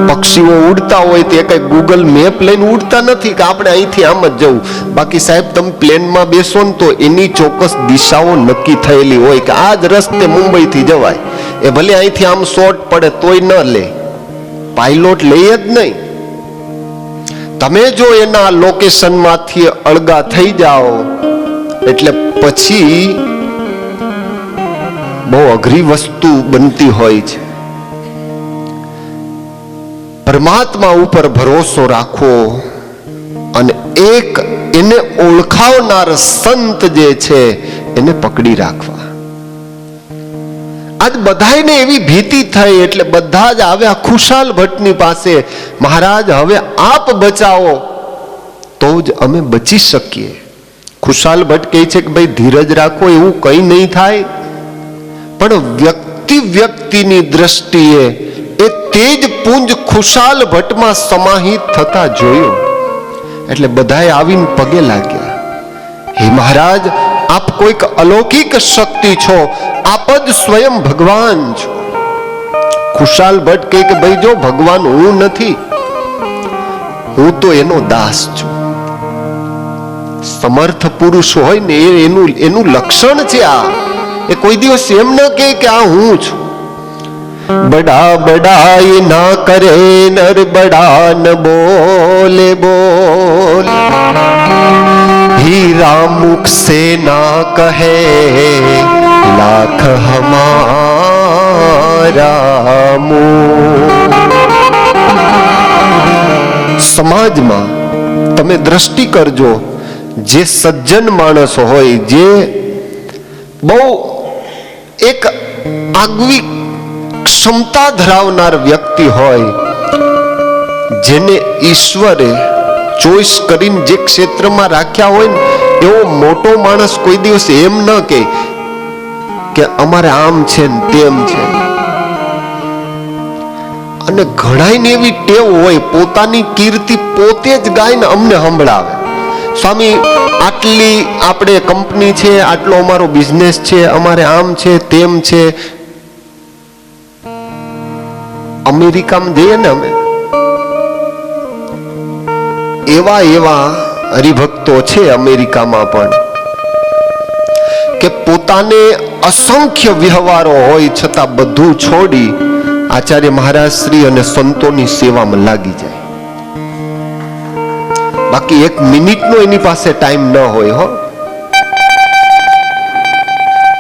પક્ષીઓ ઉડતા હોય તે કઈ ગૂગલ મેપ લઈને ઉડતા નથી કે આપણે અહીંથી આમ જ જવું. બાકી સાહેબ તમે પ્લેનમાં બેસો ને તો એની ચોક્કસ દિશાઓ નક્કી થયેલી હોય કે આ જ રસ્તે મુંબઈ થી જવાય. એ ભલે અહીંથી આમ શોર્ટ પડે તોય ન લે, પાયલોટ લઈએ જ નહીં. તમે જો એના લોકેશનમાંથી અળગા થઈ જાઓ એટલે પછી બહુ અઘરી વસ્તુ બનતી હોય છે. પરમાત્મા ઉપર ભરોસો રાખવો અને એક એને ઓળખાવનાર સંત જે છે એને પકડી રાખવા. આજ બધાને એવી ભીતિ થઈ એટલે બધા જ આવ્યા ખુશાલ ભટ્ટની પાસે. મહારાજ હવે આપ બચાવો તો જ અમે બચી શકીએ. ખુશાલ ભટ્ટ કહે છે કે ભાઈ ધીરજ રાખો, એવું કંઈ નહીં થાય. પણ વ્યક્તિની દ્રષ્ટિએ એ તેજ પુંજ ખુશાલ ભટ્ટમાં સમાહિત થતા જોયો એટલે બધાએ આવીને પગે લાગ્યા. હે મહારાજ, આપ કોઈક અલૌકિક શક્તિ છો, આપ જ સ્વયં ભગવાન છો. ખુશાલ ભટ્ટ કહે કે ભાઈ જો ભગવાન હું નથી, હું તો એનો દાસ છું. સમર્થ પુરુષ હોય ને એનું લક્ષણ છે આ. એ કોઈ દિવસ એમ ન કહે કે આ હું છું. બડા બડાઈ ના કરે નર, બડા ન બોલે બોલ. हीरा मुख से ना कहे लाख हमारा मुँह. સમાજમાં તમે દ્રષ્ટિ કરજો, જે સજ્જન માણસ હોય, જે બહુ એક આગવી ક્ષમતા ધરાવનાર વ્યક્તિ હોય, જેને ઈશ્વરે ચોઈસ કરીને જે ક્ષેત્રમાં રાખ્યા હોય ને, એવો મોટો માણસ કોઈ દિવસ એમ ન કહે કે અમારે આમ છે ને તેમ છે. અને ઘણાને એવી ટેવ હોય પોતાની કીર્તિ પોતે જ ગાઈને અમને સંભળાવે. સ્વામી આટલી આપણે કંપની છે, આટલો અમારો બિઝનેસ છે, અમારે આમ છે તેમ છે. અમેરિકામાં જઈએ ને અમે, એવા હરિભક્તો છે અમેરિકામાં પણ કે પોતાને અસંખ્ય વ્યવહારો હોય છતાં બધું છોડી આચાર્ય મહારાજ શ્રી અને સંતોની સેવામાં લાગી જાય. બાકી 1 મિનિટનો એની પાસે ટાઈમ ન હોય હો.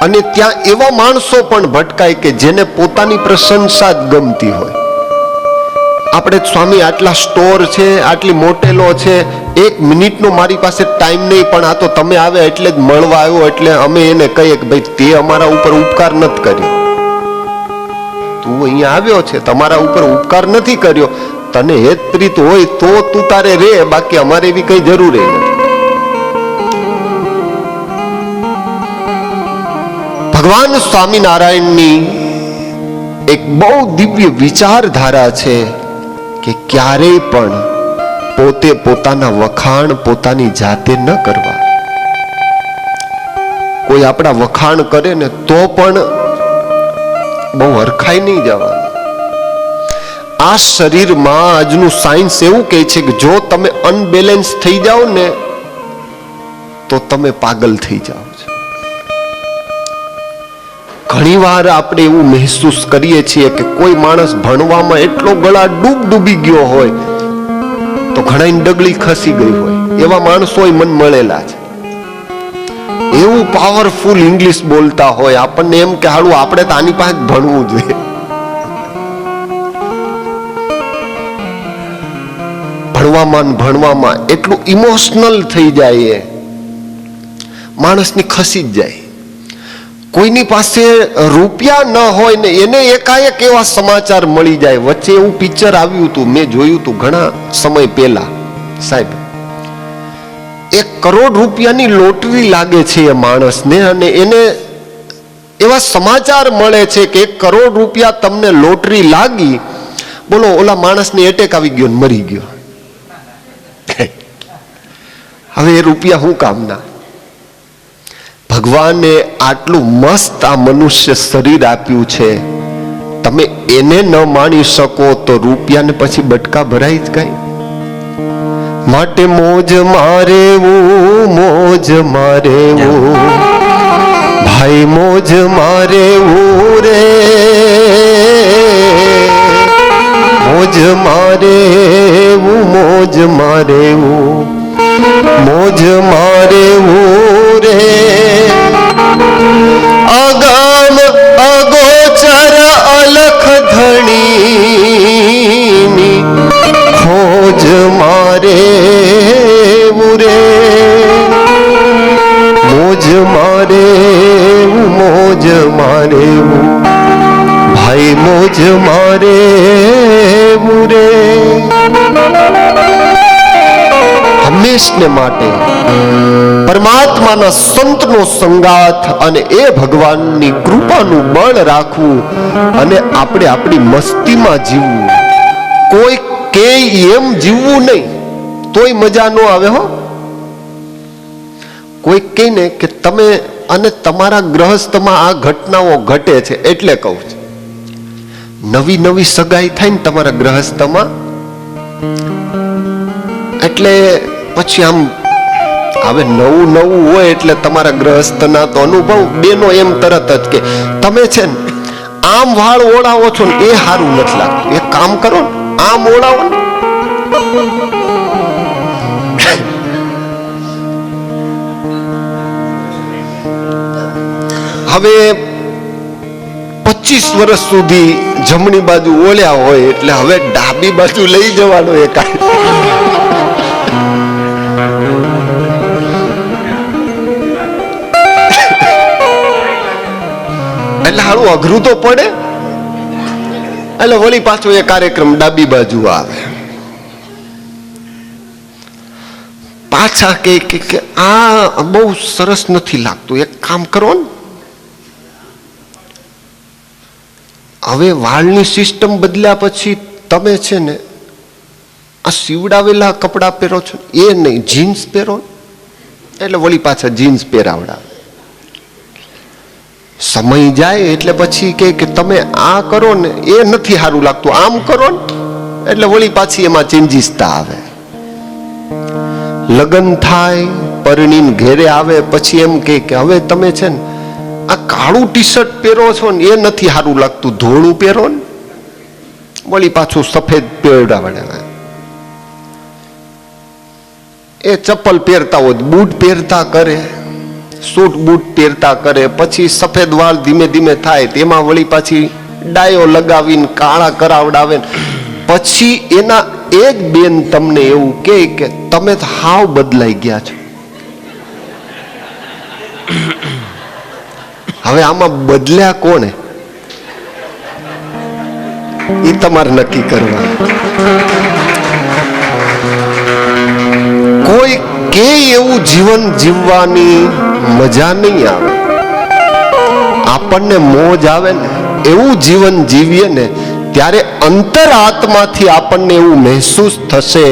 અને ત્યાં એવા માણસો પણ ભટકાય કે જેને પોતાની પ્રશંસા જ ગમતી હોય. આપણે સ્વામી આટલા સ્ટોર છે, આટલી મોટેલો છે, 1 મિનિટનો મારી પાસે ટાઈમ નહીં, પણ આ તો તમે આવ્યા એટલે જ મળવા આવ્યો, એટલે અમે એને કહીએ કે ભાઈ તે અમારા ઉપર ઉપકાર નથી કર્યો. તું અહીંયા આવ્યો છે, તમારા ઉપર ઉપકાર નથી કર્યો. તને હેત પ્રીત હોય તો તું તારે રે, બાકી અમારે એવી કઈ જરૂર નથી. ભગવાન સ્વામિનારાયણની એક બહુ દિવ્ય વિચારધારા છે કે ક્યારેય પણ પોતે પોતાના વખાણ પોતાની જાતે ન કરવા. કોઈ આપણા વખાણ કરે ને તો પણ બહુ હરખાઈ નહીં જવાનું. આ શરીરમાં આજનું સાયન્સ એવું કહે છે કે જો તમે અનબેલેન્સ થઈ જાઓ ને તો તમે પાગલ થઈ જાઓ છો. ઘણી વાર આપણે એવું મહેસૂસ કરીએ છીએ કે કોઈ માણસ ભણવામાં એટલો ગળા ડૂબી ગયો હોય તો ઘણાની ડગલી ખસી ગઈ હોય, એવા માણસો મન મળેલા છે. એવું પાવરફુલ ઇંગ્લિશ બોલતા હોય, આપણને એમ કે હાલું આપણે તો આની પાસે ભણવું જોઈએ. ભણવામાં એટલું ઇમોશનલ થઈ જાય, માણસની ખસી જ જાય. કોઈની પાસે રૂપિયા ન હોય ને એને એકાએક એવા સમાચાર મળી જાય. વચ્ચે એવું પિક્ચર આવ્યું હતું, મેં જોયું હતું ઘણા સમય પહેલા. સાહેબ, 1 કરોડ રૂપિયાની લોટરી લાગે છે એ માણસને, અને એને એવા સમાચાર મળે છે કે 1 કરોડ રૂપિયા તમને લોટરી લાગી. બોલો, ઓલા માણસને એટેક આવી ગયો, મરી ગયો. હવે એ રૂપિયા શું કામના? ભગવાને આટલું મસ્ત આ મનુષ્ય શરીર આપ્યું છે, તમે એને ન માણી શકો તો રૂપિયાને પછી બટકા ભરાઈ જ ગઈ. માટે મોજ મારેવું, મોજ મારેવું ભાઈ, મોજ મારેવું રે, મોજ મારેવું, મોજ મારેવું, મોજ મારેવું રે. અગમ અગોચર અલખ ધણીની ખોજ મારેવું રે, મોજ મારેવું, મોજ મારેવું ભાઈ, મોજ મારેવું રે. હંમેશને માટે પરમાત્માના સંતનો સંગાથ અને એ ભગવાનની કૃપાનું બળ રાખવું અને આપણે આપણી મસ્તીમાં જીવવું. કોઈ કે એમ જીવવું નહીં તોય મજા ન આવે હો. કોઈ કહે ને કે તમે અને તમારા ગ્રહસ્થમાં આ ઘટનાઓ ઘટે છે એટલે કહું છું. નવી નવી સગાઈ થાય ને તમારા ગ્રહસ્થમાં, એટલે પછી આમ હવે નવું હોય એટલે તમારા ગ્રહસ્થના તો અનુભવ બેનો એમ તરત જ કે તમે છે ને આમ વાળ ઓળાવો છો ને એ સારું નથી લાગતું, એક કામ કરો ને આમ ઓળાવો ને. હવે 25 વર્ષ સુધી જમણી બાજુ ઓળ્યા હોય એટલે હવે ડાબી બાજુ લઈ જવાનો એ કાંઈ. એટલે હારું અઘરું તો પડે, એટલે વળી પાછો એ કાર્યક્રમ ડાબી બાજુ આવે. પાછા કે આ બહુ સરસ નથી લાગતું, એક કામ કરો ને હવે વાળની સિસ્ટમ બદલ્યા પછી તમે છે ને આ સીવડાવેલા કપડાં પહેરો છો એ નહીં, જીન્સ પહેરો. એટલે વળી પાછા જીન્સ પહેરાવડાવે. સમય જાય એટલે પછી કે તમે આ કરો ને એ નથી સારું લાગતું, આમ કરો ને એટલે વળી પાછી એમાં ચેન્જીસતા આવે. લગ્ન થાય, પરણીને ઘેરે આવે પછી એમ કે હવે તમે છે ને આ કાળું ટી શર્ટ પહેરો છો ને એ નથી સારું લાગતું, ધોળું પહેરો ને વળી પાછું સફેદ પહેરાવડાવે. એ ચપ્પલ પહેરતા હોય, બૂટ પહેરતા કરે, સૂટ બૂટ પહેરતા કરે, પછી સફેદ વાળ ધીમે ધીમે થાય, તેમાં વળી પાછી ડાયો લગાવીને કાળા કરાવડાવે, પછી એના એક બેન તમને એવું કહે કે તમે તો હાવ બદલાઈ ગયા છો. હવે આમાં બદલ્યા કોને એ તમારે નક્કી કરવા. કોઈ કે એવું જીવન જીવવાની મજા નહીં આવે, આપણને મોજ આવે ને એવું જીવન જીવીએ ને ત્યારે અંતર આત્માથી આપણને એવું મહેસૂસ થશે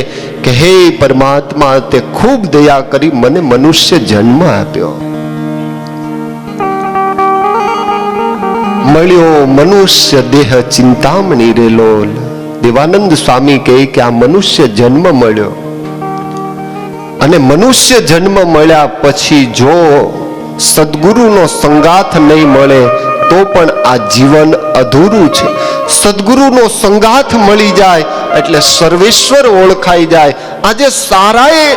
કે હે પરમાત્મા, તે ખૂબ દયા કરી મને મનુષ્ય જન્મ આપ્યો, મળ્યો મનુષ્ય દેહ ચિંતામણી રે લોલ. દેવાનંદ સ્વામી કહે કે આ મનુષ્ય જન્મ મળ્યો, અને મનુષ્ય જન્મ મળ્યા પછી જો સદગુરુનો સંગાથ નહીં મળે તો પણ આ જીવન અધૂરું છે. સદગુરુનો સંગાથ મળી જાય એટલે સર્વેશ્વર ઓળખાઈ જાય. આજે સારાએ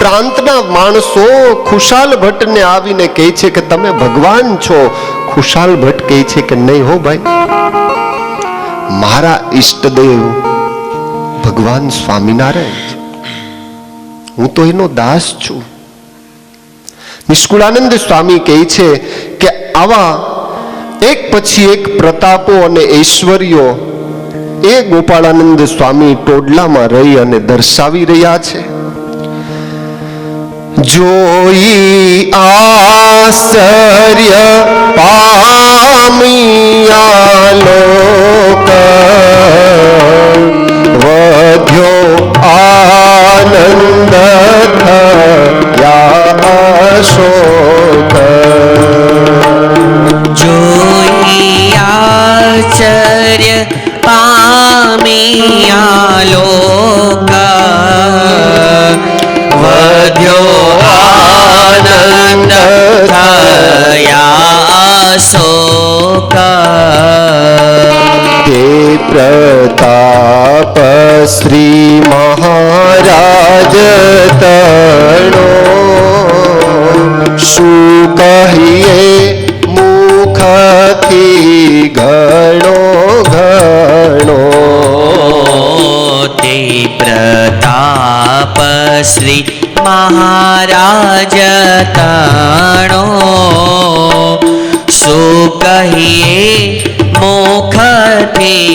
પ્રાંતના માણસો ખુશાલ ભટ્ટને આવીને કહે છે કે તમે ભગવાન છો. ખુશાલ ભટ્ટ કહે છે કે નહીં હો ભાઈ, મારા ઈષ્ટદેવ ભગવાન સ્વામિનારાયણ છે, હું તો એનો દાસ છું. નિષ્કુળાનંદ સ્વામી કહે છે કે આવા એક પછી એક પ્રતાપો અને ઐશ્વર્યો એ ગોપાળાનંદ સ્વામી ટોડલામાં રહી અને દર્શાવી રહ્યા છે. જોઈ આશ્ચર્ય પામિયા લોક, વધ્યો આનંદ થયા શોક. જોઈ આશ્ચર્ય પામિયા લોકા, વધ્યો આનંદ થયા શોકા. તે પ્રતાપ શ્રી મહારાજ તણો, શું કહીએ મુખથી ઘણો ઘણો. તે પ્રતાપ શ્રી મહારાજ તાણો, શું કહીએ મુખથી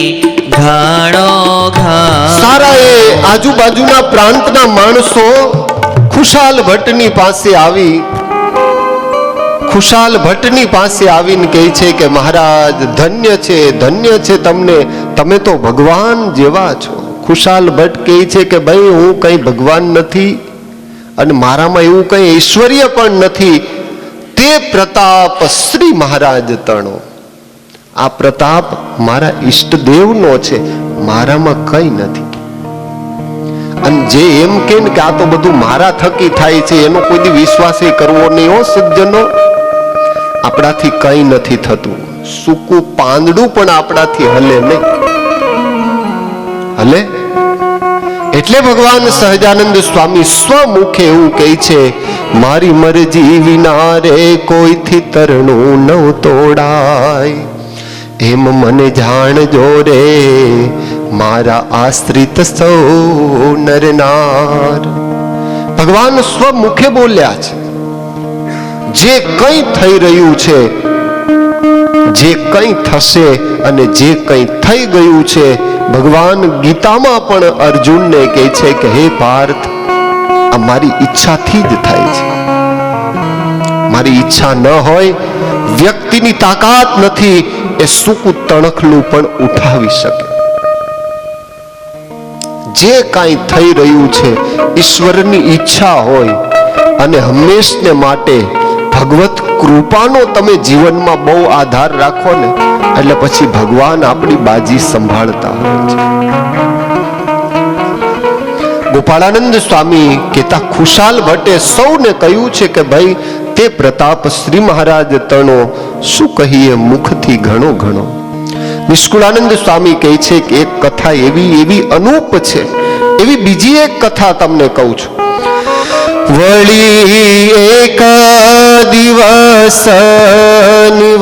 ઘણો ઘણો. સારા એ આજુબાજુના પ્રાંતના માણસો ખુશાલ ભટ્ટની પાસે આવી, ખુશાલ ભટ્ટની પાસે આવીને કહે છે કે મહારાજ ધન્ય છે, ધન્ય છે તમને, તમે તો ભગવાન જેવા છો. ખુશાલ ભટ્ટ કહે છે કે ભાઈ હું કઈ ભગવાન નથી અને મારામાં એવું કઈ ઐશ્વર્ય પણ નથી. તે પ્રતાપ શ્રી મહારાજ તણો, આ પ્રતાપ મારા ઈષ્ટદેવનો છે, મારામાં કઈ નથી. અને જે એમ કે આ તો બધું મારા થકી થાય છે એનો કોઈ દી વિશ્વાસ કરવો નહીં હો સજ્જનો. આપણાથી કઈ નથી થતું, સૂકું પાંદડું પણ આપણાથી હલે નહીં, હલે. એટલે ભગવાન સહજાનંદ સ્વામી સ્વમુખે એવું કહે છે, મારી મરજી વિના રે કોઈથી તરણું ન તોડાય, એમ મને જાણજો રે મારા આશ્રિત સૌ નરનાર. ભગવાન સ્વમુખે બોલ્યા છે, જે કંઈ થઈ રહ્યું છે, જે કંઈ થશે અને જે કંઈ થઈ ગયું છે, ભગવાન ગીતામાં પણ અર્જુનને કહે છે કે હે પાર્થ, આ મારી ઈચ્છાથી જ થાય છે. મારી ઈચ્છા ન હોય, વ્યક્તિની તાકાત નથી એ સૂકું તણખલું પણ ઉઠાવી શકે. જે કાંઈ થઈ રહ્યું છે ઈશ્વરની ઈચ્છા હોય અને હંમેશને માટે ભગવત કૃપાનો તમે જીવનમાં બહુ આધાર રાખો ને એટલે પછી ભગવાન આપણી બાજી સંભાળતા હોય છે. ગોપાળાનંદ સ્વામી કહેતા ખુશાલ ભટ્ટે સૌને કહ્યું છે કે ભાઈ તે પ્રતાપ શ્રી મહારાજ તણો, શું કહીએ મુખથી ઘણો ઘણો. નિષ્કુળાનંદ સ્વામી કહે છે કે એક કથા એવી અનૂપ છે, એવી બીજી એક કથા તમને કહું છું. વળી એક દિવસની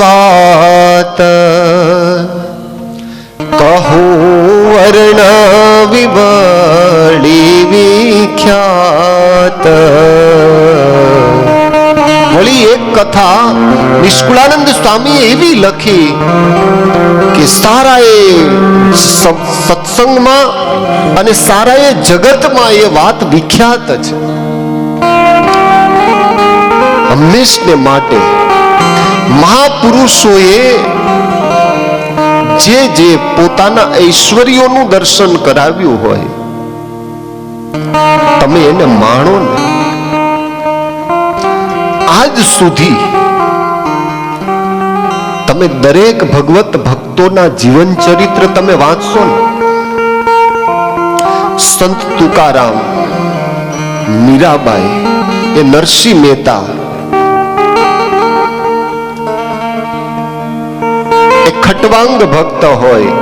વાત કહું વર્ણ વિબળી વિખ્યાત. વળી એક કથા નિષ્કુળાનંદ સ્વામીએ એવી લખી કે સારાએ સત્સંગમાં અને સારાએ જગતમાં એ વાત વિખ્યાત છે. હંમેશને માટે મહાપુરુષોએ જે જે પોતાના ઐશ્વર્યોનું દર્શન કરાવ્યું હોય, તમે એને માણો ને. આજ સુધી તમે દરેક ભગવત ભક્તોના જીવન ચરિત્ર તમે વાંચશો ને, સંત તુકારામ, મીરાબાઈ, એ નરસિંહ મહેતા, એ ખટવાંગ ભક્ત હોય,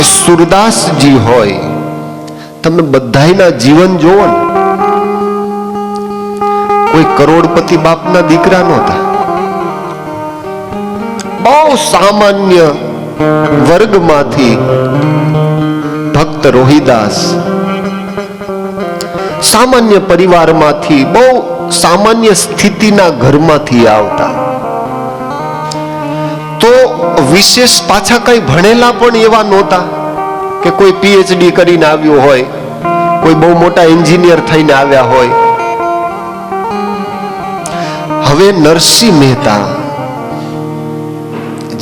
એ સુરદાસજી હોય, તમે બધાયના જીવન જોવો ને, કોઈ કરોડપતિ બાપના દીકરા નહોતા. બહુ સામાન્ય વર્ગમાંથી ભક્ત રોહિદાસ, સામાન્ય પરિવારમાંથી, બહુ સામાન્ય સ્થિતિના ઘરમાંથી આવતા. તો વિશેષ પાછા કઈ ભણેલા પણ એવા નહોતા કે કોઈ પીએચડી કરીને આવ્યો હોય, કોઈ બહુ મોટા એન્જિનિયર થઈને આવ્યા હોય. હવે નરસિંહ મહેતા,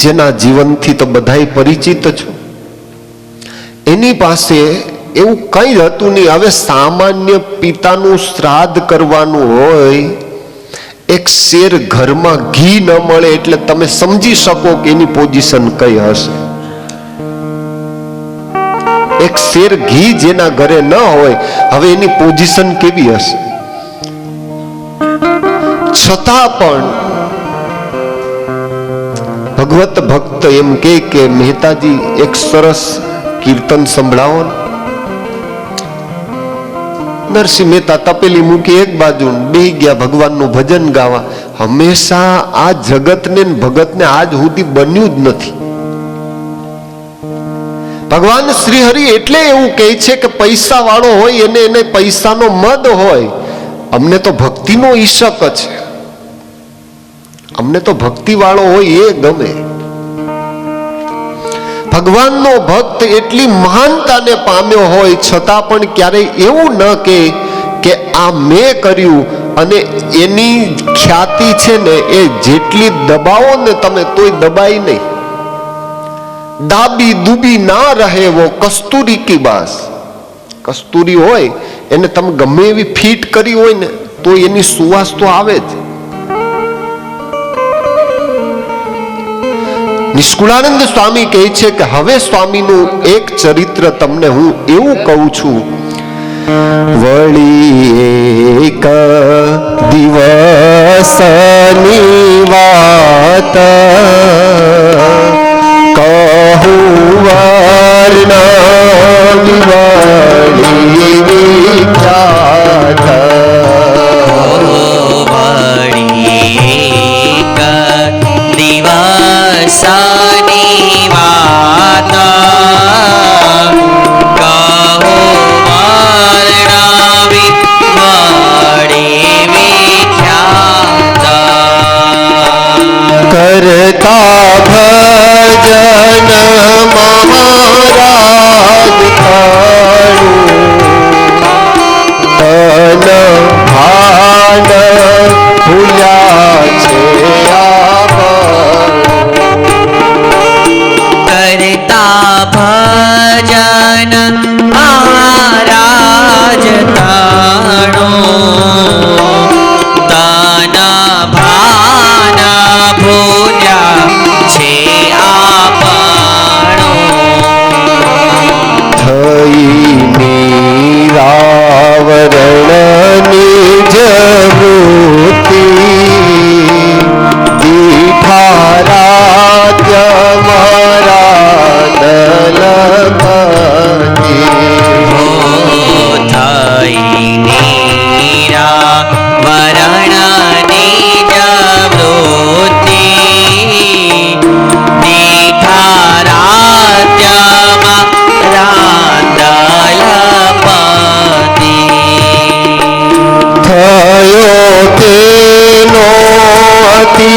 જેના જીવનથી તો બધાય પરિચિત છો, એની પાસે એવું કઈ હતું નહીં. હવે સામાન્ય પિતાનું શ્રાદ્ધ કરવાનું હોય, એક શેર ઘરમાં ઘી ન મળે એટલે તમે સમજી શકો કે એની પોઝિશન કઈ હશે. એક શેર ઘી જેના ઘરે ન હોય, હવે એની પોઝિશન કેવી હશે. છતાં પણ ભગવત ભક્ત એમ કે મહેતાજી એક સરસ કીર્તન સંભળાવો. નરસિંહ મહેતા તપેલી મૂકી એક બાજુ બેહી ગયા ભગવાનનું ભજન ગાવા. હંમેશા આ જગતને ભગતને આજ સુધી બન્યું જ નથી. ભગવાન શ્રી હરિ એટલે એવું કહે છે કે પૈસા વાળો હોય એને પૈસાનો મદ હોય. અમને તો ભક્તિનો ઈશક છે, અમને તો ભક્તિ વાળો હોય એ ગમે. ભગવાનનો ભક્ત એટલી મહાનતાને પામ્યો હોય છતાં પણ ક્યારેય એવું ન કે આ મેં કર્યું, અને એની ખ્યાતિ છે ને એ જેટલી દબાવો ને તમે તોય દબાઈ નહીં. દાબી દુબી ના રહે વો કસ્તુરી કી બાસ. કસ્તુરી હોય એને તમે ગમે એવી ફીટ કરી હોય ને તો એની સુવાસ તો આવે જ. નિષ્કુળાનંદ સ્વામી કહે છે કે હવે સ્વામીનું એક ચરિત્ર તમને હું એવું કહું છું. વળી એક દિવસની વાત કહું વર્ણ વિવળી વિખ્યાત. દિવસની વાત કહું વર્ણવી વળી વિખ્યાત.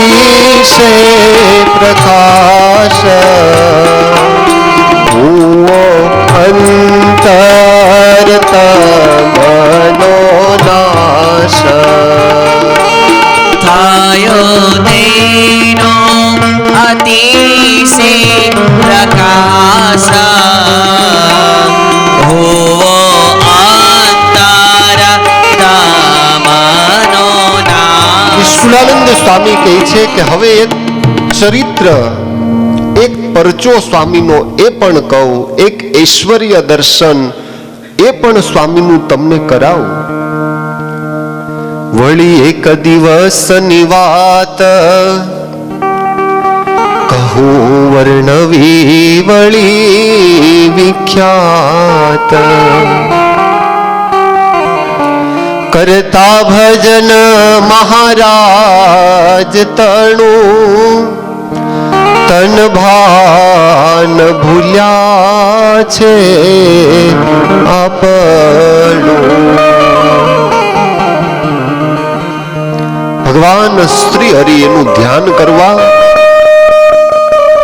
અતિશય પ્રકાશ હુઓ અંતર તમનો નાશ થાયો તેનો અતિશય પ્રકાશ ભુવો અંતર તમનો નાશ. વિષ્ણુનાનંદ સ્વામી કહે છે કે હવે એક ચરિત્ર, એક પરચો સ્વામીનો એ પણ કહું, એક ઐશ્વર્ય દર્શન એ પણ સ્વામીનું તમને કરાવું. વળી એક દિવસની વાત કહું વર્ણવી વળી વિખ્યાત. કરતા ભજન મહારાજ તણું તન ભાન ભૂલ્યા છે આપણું. ભગવાન શ્રી હરિ એનું ધ્યાન કરવા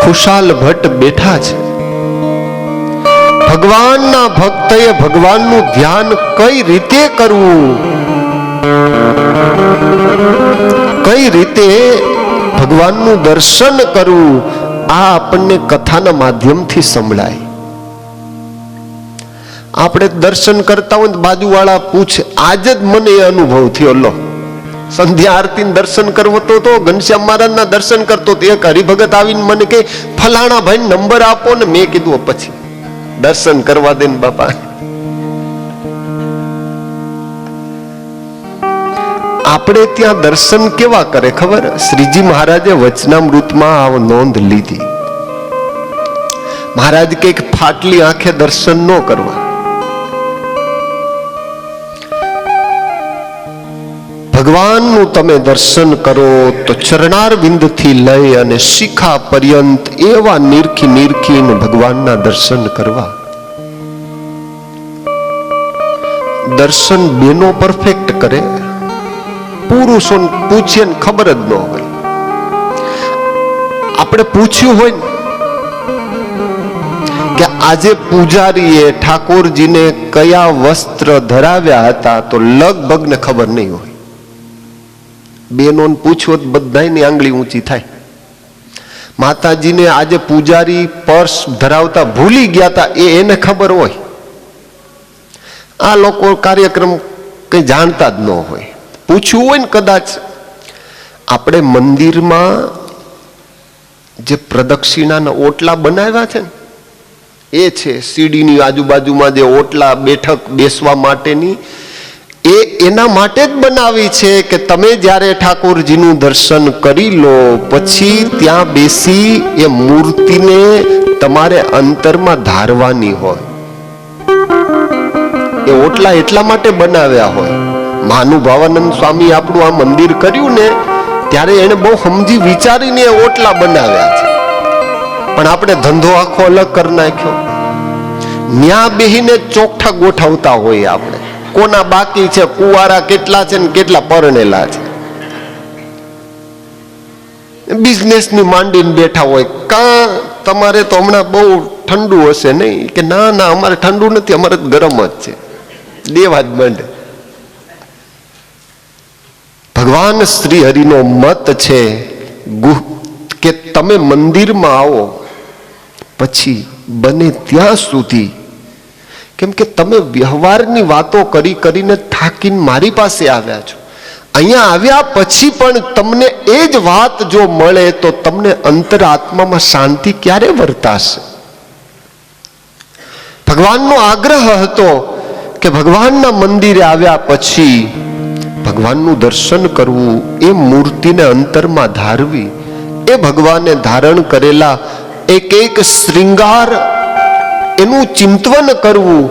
ખુશાલ ભટ્ટ બેઠા છે. ભગવાનના ભક્તએ ભગવાનનું ધ્યાન કઈ રીતે કરવું, કઈ રીતે ભગવાનનું દર્શન કરવું, આ આપણને કથાના માધ્યમથી સંભળાય. આપણે દર્શન કરતા હોય બાજુવાળા પૂછે, આજ જ મને એ અનુભવ થયો. લો, સંધ્યા આરતી દર્શન કરવો તો ઘનશ્યામ મહારાજના દર્શન કરતો તો એક હરિભગત આવીને મને કે ફલાણા ભાઈ નંબર આપો ને. મેં કીધું પછી દર્શન કરવા દે ને બાપા. આપણે ત્યાં દર્શન કેવા કરે ખબર? શ્રીજી મહારાજે વચનામૃતમાં આ નોંધ લીધી. મહારાજ કે ફાટલી આંખે દર્શન ન કરવા. ભગવાનનું તમે દર્શન કરો તો ચરણારવિંદથી લઈ અને શિખા પર્યંત એવા નિરખી નિરખીને ભગવાનના દર્શન કરવા. દર્શન બેનો પરફેક્ટ કરે, પુરુષો પૂછીએ ને ખબર જ ન હોય. આપણે પૂછ્યું હોય ને કે આજે પૂજારીએ ઠાકોરજીને કયા વસ્ત્ર ધરાવ્યા હતા, તો લગભગ ને ખબર નહીં હોય. બેનો પૂછ્યો તો બધાની આંગળી ઊંચી થાય. માતાજીને આજે પૂજારી પર્સ ધરાવતા ભૂલી ગયા હતા, એને ખબર હોય. આ લોકો કાર્યક્રમ કઈ જાણતા જ ન હોય. પૂછ્યું હોય ને કદાચ. આપણે મંદિરમાં જે પ્રદક્ષિણાના ઓટલા બનાવ્યા છે ને, એ છે સીડીની આજુબાજુમાં જે ઓટલા બેઠક બેસવા માટેની, એના માટે જ બનાવી છે કે તમે જ્યારે ઠાકોરજીનું દર્શન કરી લો પછી ત્યાં બેસી એ મૂર્તિને તમારે અંતરમાં ધારવાની હોય. એ ઓટલા એટલા માટે બનાવ્યા હોય. મહાનુભાવાનંદ સ્વામી આપણું આ મંદિર કર્યું ને ત્યારે એને બહુ સમજી વિચારીને એ ઓટલા બનાવ્યા છે. પણ આપણે ધંધો આખો અલગ કરી નાખ્યો. ન્યા બેહીને ચોકઠા ગોઠવતા હોય. આપણે કોના બાકી છે, કુવારા કેટલા છે ને કેટલા પરણેલા છે, બિઝનેસની માંડીને બેઠા હોય. કાં તમારે તો હમણાં બહુ ઠંડુ હશે નહીં? કે ના ના, અમારે ઠંડુ નથી, અમારે ગરમ જ છે. દેવા જ માંડે. ભગવાન શ્રી હરિનો મત છે કે તમે મંદિરમાં આવો પછી બને ત્યાં સુધી, કેમ કે તમે વ્યવહારની વાતો કરી કરીને થાકીને મારી પાસે આવ્યા છો. અહીંયા આવ્યા પછી પણ તમને એ જ વાત જો મળે તો તમને અંતરાત્મામાં શાંતિ ક્યારે વર્તાશે? ભગવાનનો આગ્રહ હતો કે ભગવાનના મંદિરે આવ્યા પછી ભગવાનનું દર્શન કરવું, એ મૂર્તિને અંતરમાં ધારવી, એ ભગવાને ધારણ કરેલા એક એક શ્રૃંગાર એનું ચિંતન કરવું.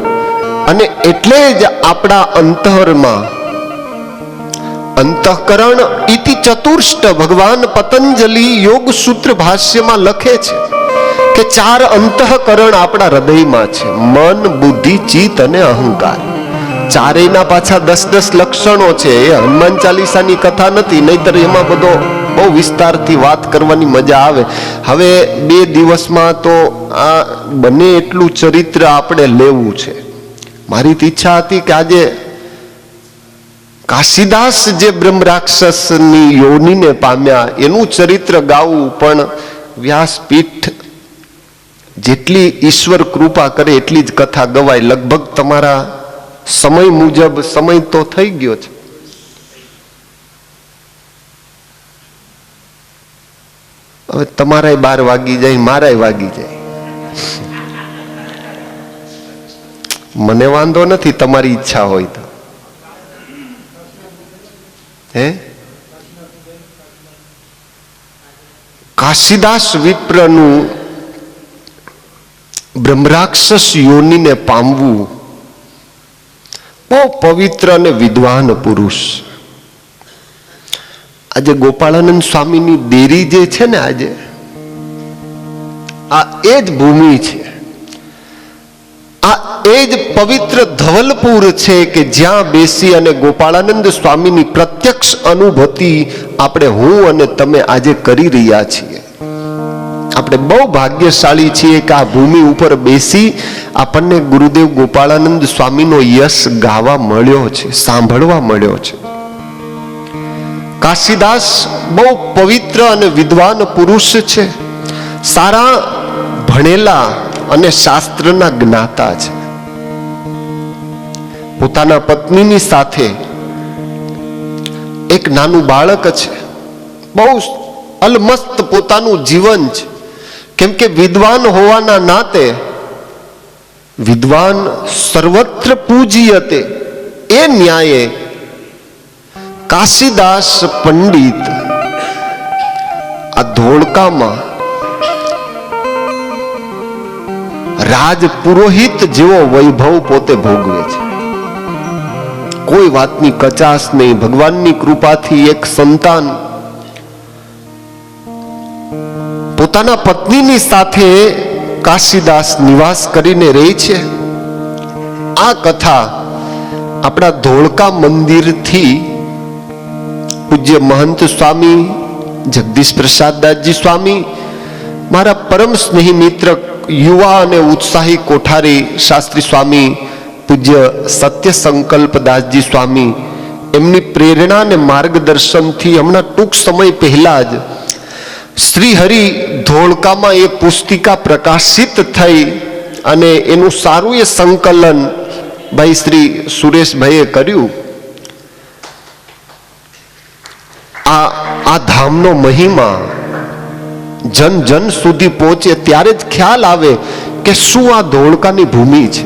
અને એટલે જ આપણા અંતરમાં અંતઃકરણ ઇતિ ચતુષ્ટ ભગવાન પતંજલિ યોગ સૂત્ર ભાષ્યમાં લખે છે કે 4 અંતઃકરણ આપણા હૃદયમાં છે: મન, બુદ્ધિ, ચિત્ત અને અહંકાર. ચારેયના પાછા 10-10 લક્ષણો છે. એ હનુમાન ચાલીસાની કથા નથી, નહીતર એમાં બધો બહુ વિસ્તારથી વાત કરવાની મજા આવે. હવે 2 દિવસમાં તો આ બને એટલું ચરિત્ર આપણે લેવું છે. મારી તો ઈચ્છા હતી કે આજે કાશીદાસ જે બ્રહ્મ રાક્ષસની યોનિને પામ્યા એનું ચરિત્ર ગાવું, પણ વ્યાસપીઠ જેટલી ઈશ્વર કૃપા કરે એટલી જ કથા ગવાય. લગભગ તમારા સમય મુજબ સમય તો થઈ ગયો છે. હવે તમારાય 12 વાગી જાય, મારાય વાગી જાય. મને વાંધો નથી તમારી ઈચ્છા હોય તો. હે, કાશીદાસ વિપ્રનું બ્રહ્મરાક્ષસ યોનિને પામવું, બહુ પવિત્ર અને વિદ્વાન પુરુષ. આજે ગોપાળાનંદ સ્વામીની દેરી જે છે ને, આજે આ એ જ ભૂમિ છે, આ એ જ પવિત્ર ધવલપુર છે કે જ્યાં બેસી અને ગોપાળાનંદ સ્વામીની પ્રત્યક્ષ અનુભૂતિ આપણે હું અને તમે આજે કરી રહ્યા છીએ. આપણે બહુ ભાગ્યશાળી છીએ કે આ ભૂમિ ઉપર બેસી આપણને ગુરુદેવ ગોપાળાનંદ સ્વામીનો યશ ગાવા મળ્યો છે, સાંભળવા મળ્યો છે. કાશીદાસ બહુ પવિત્ર અને વિદ્વાન પુરુષ છે, સારા ભણેલા અને શાસ્ત્રના જ્ઞાતા છે. પોતાના પત્નીની સાથે એક નાનું બાળક છે. બહુ અલમસ્ત પોતાનું જીવન છે. કેમ કે વિદ્વાન હોવાના નાતે, વિદ્વાન સર્વત્ર પૂજ્યતે, એ ન્યાયે કાશીદાસ પંડિત આ ધોળકામાં રાજ પુરોહિત જેવો વૈભવ પોતે ભોગવે છે. કોઈ વાતની કચાશ નહીં. ભગવાનની કૃપાથી એક સંતાન પોતાના પત્નીની સાથે કાશીદાસ નિવાસ કરીને રહી છે. આ કથા આપણા ધોળકા મંદિરથી પૂજ્ય મહંત સ્વામી જગદીશ પ્રસાદ દાસજી સ્વામી, મારા પરમ સ્નેહી મિત્ર યુવા અને ઉત્સાહી કોઠારી શાસ્ત્રી સ્વામી પૂજ્ય સત્ય સંકલ્પ દાસજી સ્વામી, એમની પ્રેરણા અને માર્ગદર્શનથી હમણાં ટૂંક સમય પહેલા જ શ્રી હરિ ધોળકામાં એ પુસ્તિકા પ્રકાશિત થઈ અને એનું સારું એ સંકલન ભાઈ શ્રી સુરેશભાઈએ કર્યું. આ ધામનો મહિમા જન જન સુધી પહોંચે ત્યારે જ ખ્યાલ આવે કે શું આ ધોળકાની ભૂમિ છે.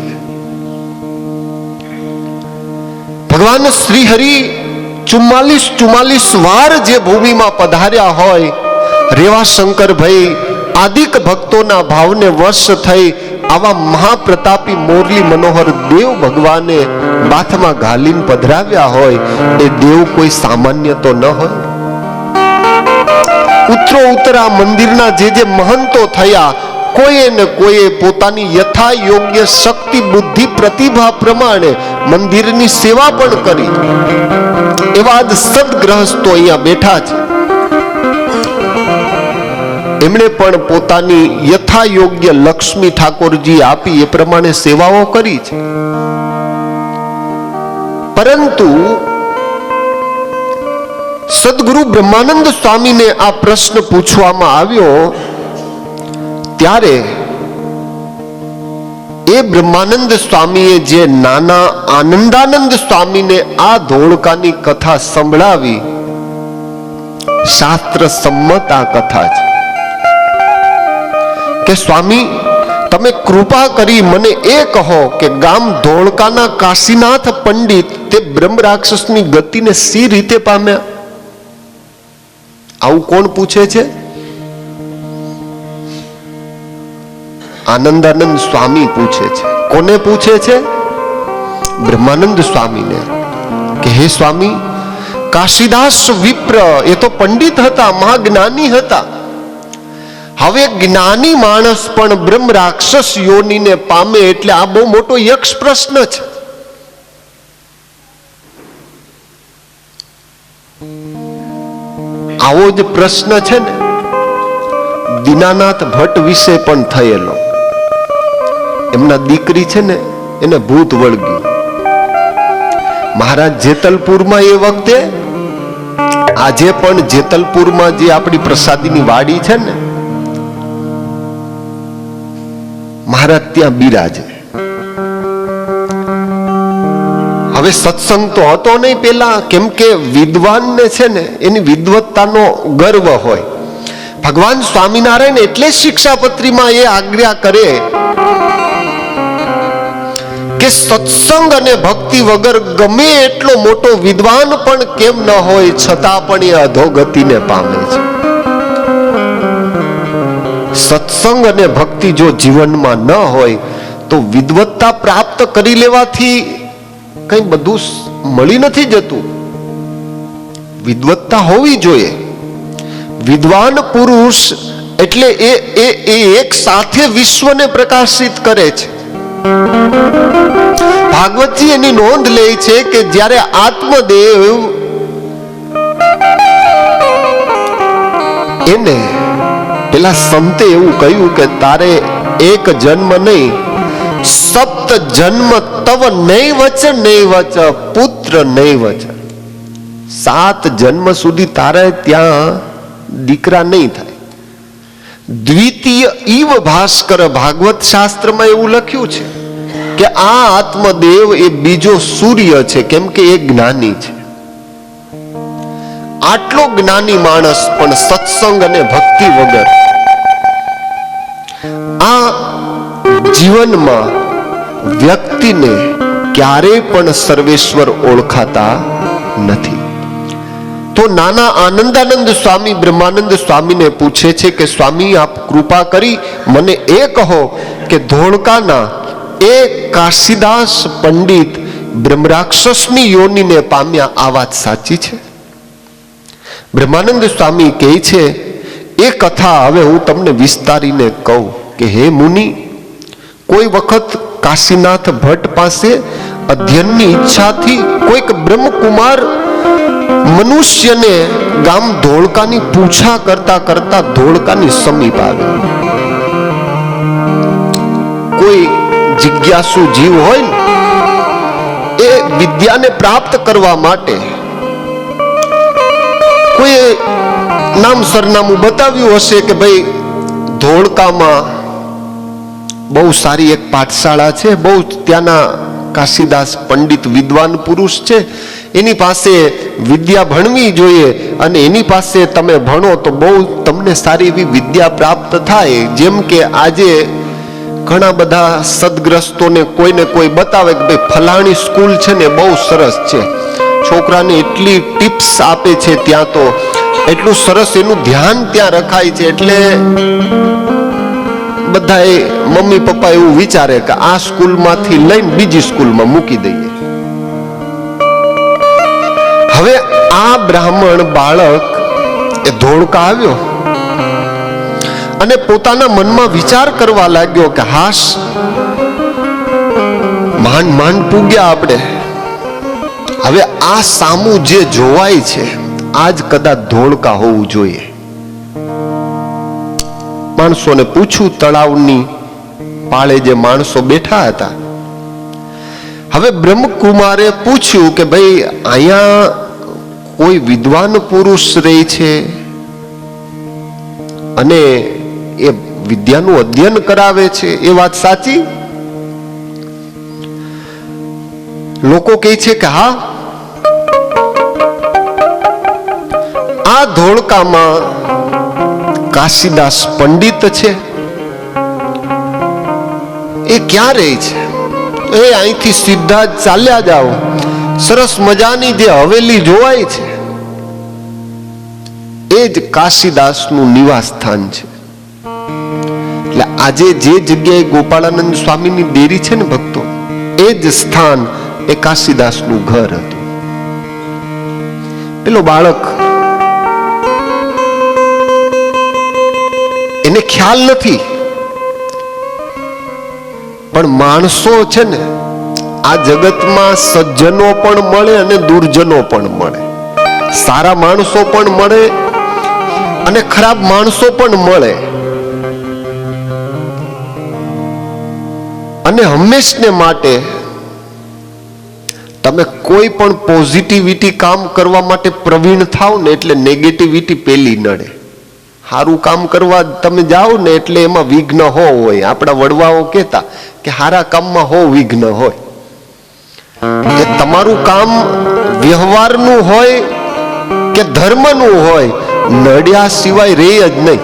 ભગવાન શ્રી હરિ 44 વાર જે ભૂમિમાં પધાર્યા હોય, રેવાશંકરભાઈ આદિક ભક્તોના ભાવને વશ થઈ આવા મહાપ્રતાપી મોરલી મનોહર દેવ ભગવાને બાથમાં ઘાલીને પધરાવ્યા હોય, એ દેવ કોઈ સામાન્ય તો ન હોય. ઉત્તરા મંદિરના જે મહંતો થયા, કોઈએ ને કોઈએ પોતાની યથા યોગ્ય શક્તિ બુદ્ધિ પ્રતિભા પ્રમાણે મંદિરની સેવા પણ કરી. એવા જ સદગ્રહસ્થો અહીંયા બેઠા છે. એમણે પણ પોતાની યથા યોગ્ય લક્ષ્મી ઠાકોરજી આપી એ પ્રમાણે સેવાઓ કરી છે. પરંતુ સદગુરુ બ્રહ્માનંદ સ્વામીને આ પ્રશ્ન પૂછવામાં આવ્યો ત્યારે એ બ્રહ્માનંદ સ્વામીએ જે નાના આનંદાનંદ સ્વામીને આ ધોળકાની કથા સંભળાવી, શાસ્ત્ર સંમત આ કથા છે કે સ્વામી તમે કૃપા કરી મને એ કહો કે ગામ ધોળકાના કાશીનાથ પંડિત તે બ્રહ્મ રાક્ષસની ગતિને સી રીતે પામ્યા? આવું કોણ પૂછે છે? આનંદાનંદ સ્વામી પૂછે છે. કોને પૂછે છે? બ્રહ્માનંદ સ્વામીને. કે હે સ્વામી, કાશીદાસ વિપ્ર એ તો પંડિત હતા, મહાજ્ઞાની હતા. હવે જ્ઞાની માણસ પણ બ્રહ્મ રાક્ષસ યોનિને પામે એટલે આ બહુ મોટો યક્ષ પ્રશ્ન છે. આવો જ પ્રશ્ન છે ને દીનાનાથ ભટ્ટ વિશે પણ થયેલો. એમના દીકરી છે ને એને ભૂત વળગ્યું. મહારાજ જેતલપુરમાં એ વખતે, આજે પણ જેતલપુરમાં જે આપણી પ્રસાદીની વાડી છે ને, મહારાજ ત્યાં બિરાજે. હવે સત્સંગ તો હતો નહીં પેલા, કેમ કે વિદ્વાનને છે ને એની વિદ્વત્તાનો ગર્વ હોય. ભગવાન સ્વામિનારાયણ એટલે શિક્ષાપત્રીમાં એ આજ્ઞા કરે કે સત્સંગ અને ભક્તિ વગર ગમે એટલો મોટો વિદ્વાન પણ કેમ ન હોય, છતાં પણ એ અધોગતિને પામે છે. સત્સંગ અને ભક્તિ જો જીવનમાં ન હોય તો વિદ્વત્તા પ્રાપ્ત કરી લેવાથી કઈ બધું મળી નથી જતું. વિદ્વત્તા હોવી જોઈએ. વિદ્વાન પુરુષ એટલે એ એક સાથે વિશ્વને પ્રકાશિત કરે છે. ભાગવતજી એની નોંધ લે છે કે જ્યારે આત્મદેવ એને પેલા સંતે એવું કહ્યું કે તારે એક જન્મ નહીં, સપ્ત જન્મ તવ નૈવચ નૈવચ પુત્ર નૈવચ, 7 જન્મ સુધી તારે ત્યાં દીકરા નહીં થાય. દ્વિતીય ઈવ ભાસ્કર, ભાગવત શાસ્ત્રમાં એવું લખ્યું છે કે આ આત્મદેવ એ બીજો સૂર્ય છે, કેમ કે એ જ્ઞાની છે. આટલો જ્ઞાની માણસ પણ સત્સંગ અને ભક્તિ વગર આ જીવનમાં વ્યક્તિને ક્યારેય પણ સર્વેશ્વર ઓળખાતા નથી. તો નાના આનંદાનંદ સ્વામી બ્રહ્માનંદ સ્વામીને પૂછે છે કે સ્વામી આપ કૃપા કરી મને એ કહો કે ધોળકાના એ કાશીદાસ પંડિત બ્રહ્મરાક્ષસની યોનિને પામ્યા, આ વાત સાચી છે? બ્રહ્માનંદ સ્વામી કહે છે એ કથા હવે હું તમને વિસ્તારીને કહું કે હે મુનિ, કોઈ વખત કાશીનાથ ભટ્ટ પાસે અધ્યયનની ઈચ્છાથી કોઈક બ્રહ્મકુમાર મનુષ્યને ગામ ધોળકાની પૂછા કરતા કરતા ધોળકાની સમીપ આવે. કોઈ જિજ્ઞાસુ જીવ હોય ને, એ વિદ્યાને પ્રાપ્ત કરવા માટે કોઈ નામ સરનામું બતાવ્યું હશે કે ભાઈ ધોળકામાં બહુ સારી એક પાઠશાળા છે, બહુ ત્યાંના કાશીદાસ પંડિત વિદ્વાન પુરુષ છે, એની પાસે વિદ્યા ભણવી જોઈએ અને એની પાસે તમે ભણો તો બહુ તમને સારી એવી વિદ્યા પ્રાપ્ત થાય. જેમ કે આજે ઘણા બધા સદગ્રસ્તોને કોઈને કોઈ બતાવે કે ભાઈ ફલાણી સ્કૂલ છે ને બહુ સરસ છે, છોકરાને એટલી ટિપ્સ આપે છે ત્યાં, તો એટલું સરસ એનું ધ્યાન ત્યાં રખાય છે, એટલે બધા મમ્મી પપ્પા એવું વિચારે કે આ સ્કૂલમાંથી લઈને બીજી સ્કૂલમાં મૂકી દઈએ. હવે આ બ્રાહ્મણ બાળક એ ધોળકા આવ્યો અને પોતાના મનમાં વિચાર કરવા લાગ્યો કે હાશ, માંડ માંડ પૂગ્યા આપણે, હવે આ સામું જે જોવાય છે આજ કદાચ ધોળકા હોવું જોઈએ. માણસોને પૂછ્યું, તળાવની પાળે જે માણસો બેઠા હતા, હવે બ્રહ્મકુમારે પૂછ્યું કે ભાઈ અહીંયા કોઈ વિદ્વાન પુરુષ રહે છે અને એ વિદ્યાનું અધ્યયન કરાવે છે, એ વાત સાચી? લોકો કહે છે કે હા, આ ધોળકામાં કાશીદાસ પંડિત છે, એ ક્યાં રહે છે? એ અહીંથી સીધા જ ચાલ્યા જાઓ, સરસ મજાની જે હવેલી જોવાય છે એ જ કાશીદાસનું નિવાસ સ્થાન છે. એટલે આજે જે જગ્યાએ ગોપાળાનંદ સ્વામીની દેરી છે ને ભક્તો, એ જ સ્થાન એ કાશીદાસનું ઘર હતું. પેલો બાળક, એને ખ્યાલ નથી, પણ માણસો છે ને આ જગતમાં સજ્જનો પણ મળે અને દુર્જનો પણ મળે, સારા માણસો પણ મળે અને ખરાબ માણસો પણ મળે, અને હંમેશને માટે તમે કોઈ પણ પોઝિટિવિટી કામ કરવા માટે પ્રવીણ થાવ ને એટલે નેગેટિવિટી પેલી નડે. સારું કામ કરવા તમે જાઓ ને એટલે એમાં વિઘ્ન હોય. આપણા વડવાઓ કહેતા કે સારા કામમાં વિઘ્ન હોય. એ તમારું કામ વ્યવહારનું હોય કે ધર્મનું હોય, નડ્યા સિવાય રે જ નહીં.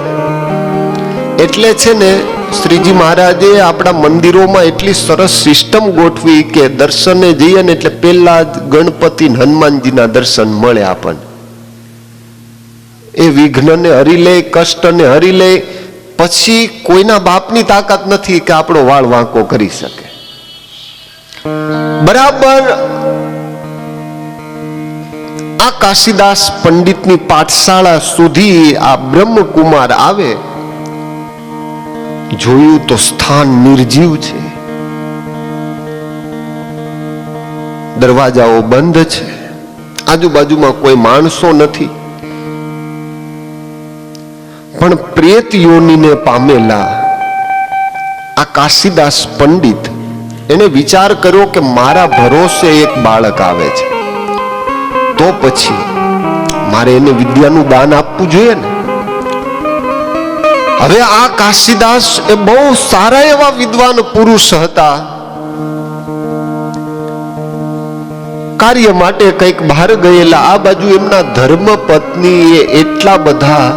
એટલે છે ને શ્રીજી મહારાજે આપણા મંદિરોમાં એટલી સરસ સિસ્ટમ ગોઠવી કે દર્શને જઈએ ને એટલે પહેલા જ ગણપતિ હનુમાનજીના દર્શન મળે આપણને. એ વિઘ્નને હરી લે, કષ્ટને હરી લે. પછી કોઈના બાપની તાકાત નથી કે આપણો વાળ વાંકો કરી શકે. બરાબર આ કાશીદાસ પંડિતની પાઠશાળા સુધી આ બ્રહ્મકુમાર આવે, જોયું તો સ્થાન નિર્જીવ છે, દરવાજાઓ બંધ છે, આજુબાજુમાં કોઈ માણસો નથી. પણ પ્રેત યોનિને પામેલા આ કાશીદાસ પંડિત એને વિચાર કર્યો કે મારા ભરોસે એક બાળક આવે છે, તો પછી મારે એને વિદ્યાનું દાન આપવું જોઈએ ને. હવે આ કાશીદાસ એ બહુ સારા એવા વિદ્વાન પુરુષ હતા. કાર્ય માટે કંઈક બહાર ગયેલા. આ બાજુ એમના ધર્મ પત્ની એ એટલા બધા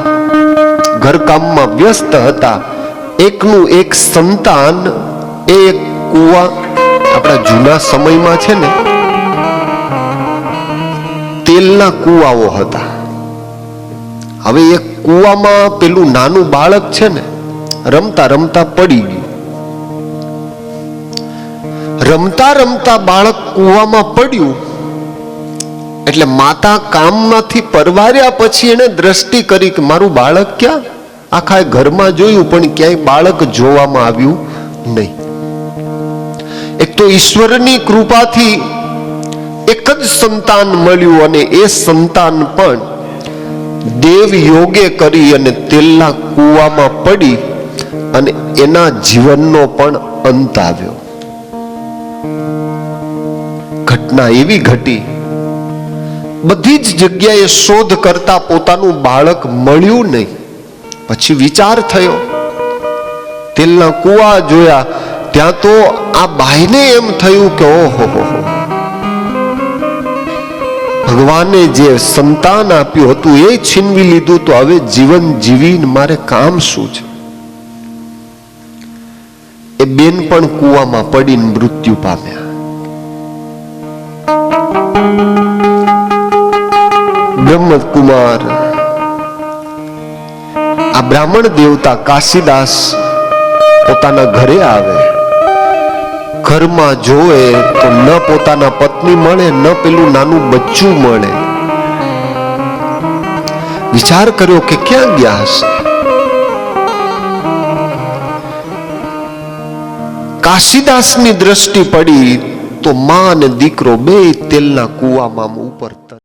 ઘરકામમાં વ્યસ્ત હતા. એકનું એક સંતાન એ એક કુવા, આપણા જૂના સમયમાં છે ને તેલના કુવાઓ હતા. હવે એક કુવામાં પેલું નાનું બાળક છે ને રમતા રમતા પડી ગયું. રમતા રમતા બાળક કુવામાં પડ્યું એટલે માતા કામમાંથી પરવાર્યા પછી એને દ્રષ્ટિ કરી કે મારું બાળક ક્યાં? આખા ઘરમાં જોયું પણ ક્યાંય બાળક જોવામાં આવ્યું નહીં. એક તો ઈશ્વરની કૃપાથી એક જ સંતાન મળ્યું, અને એ સંતાન પણ દેવ યોગે કરી અને તેલના કુવામાં પડી અને એના જીવનનો પણ અંત આવ્યો. ઘટના એવી ઘટી, બધી જ જગ્યાએ શોધ કરતા પોતાનું બાળક મળ્યું નહીં. પછી વિચાર થયો, તેલના કુવા જોયા ત્યાં તો આ બાઈને એમ થયું કે ઓહો, ભગવાને જે સંતાન આપ્યું હતું એ છીનવી લીધું, તો હવે જીવન જીવીને મારે કામ શું છે? એ બેન પણ કુવામાં પડીને મૃત્યુ પામ્યા. બ્રહ્મકુમાર આ બ્રાહ્મણ દેવતા કાશીદાસ પોતાના ઘરે આવે. ઘરમાં જોવે તો ન પોતાના પત્ની મળે, ન પેલું નાનું બચ્ચું મળે. વિચાર કર્યો કે ક્યાં ગયા હશે. કાશીદાસની દ્રષ્ટિ પડી તો માં અને દીકરો બે તેલના કુવામાં ઉપર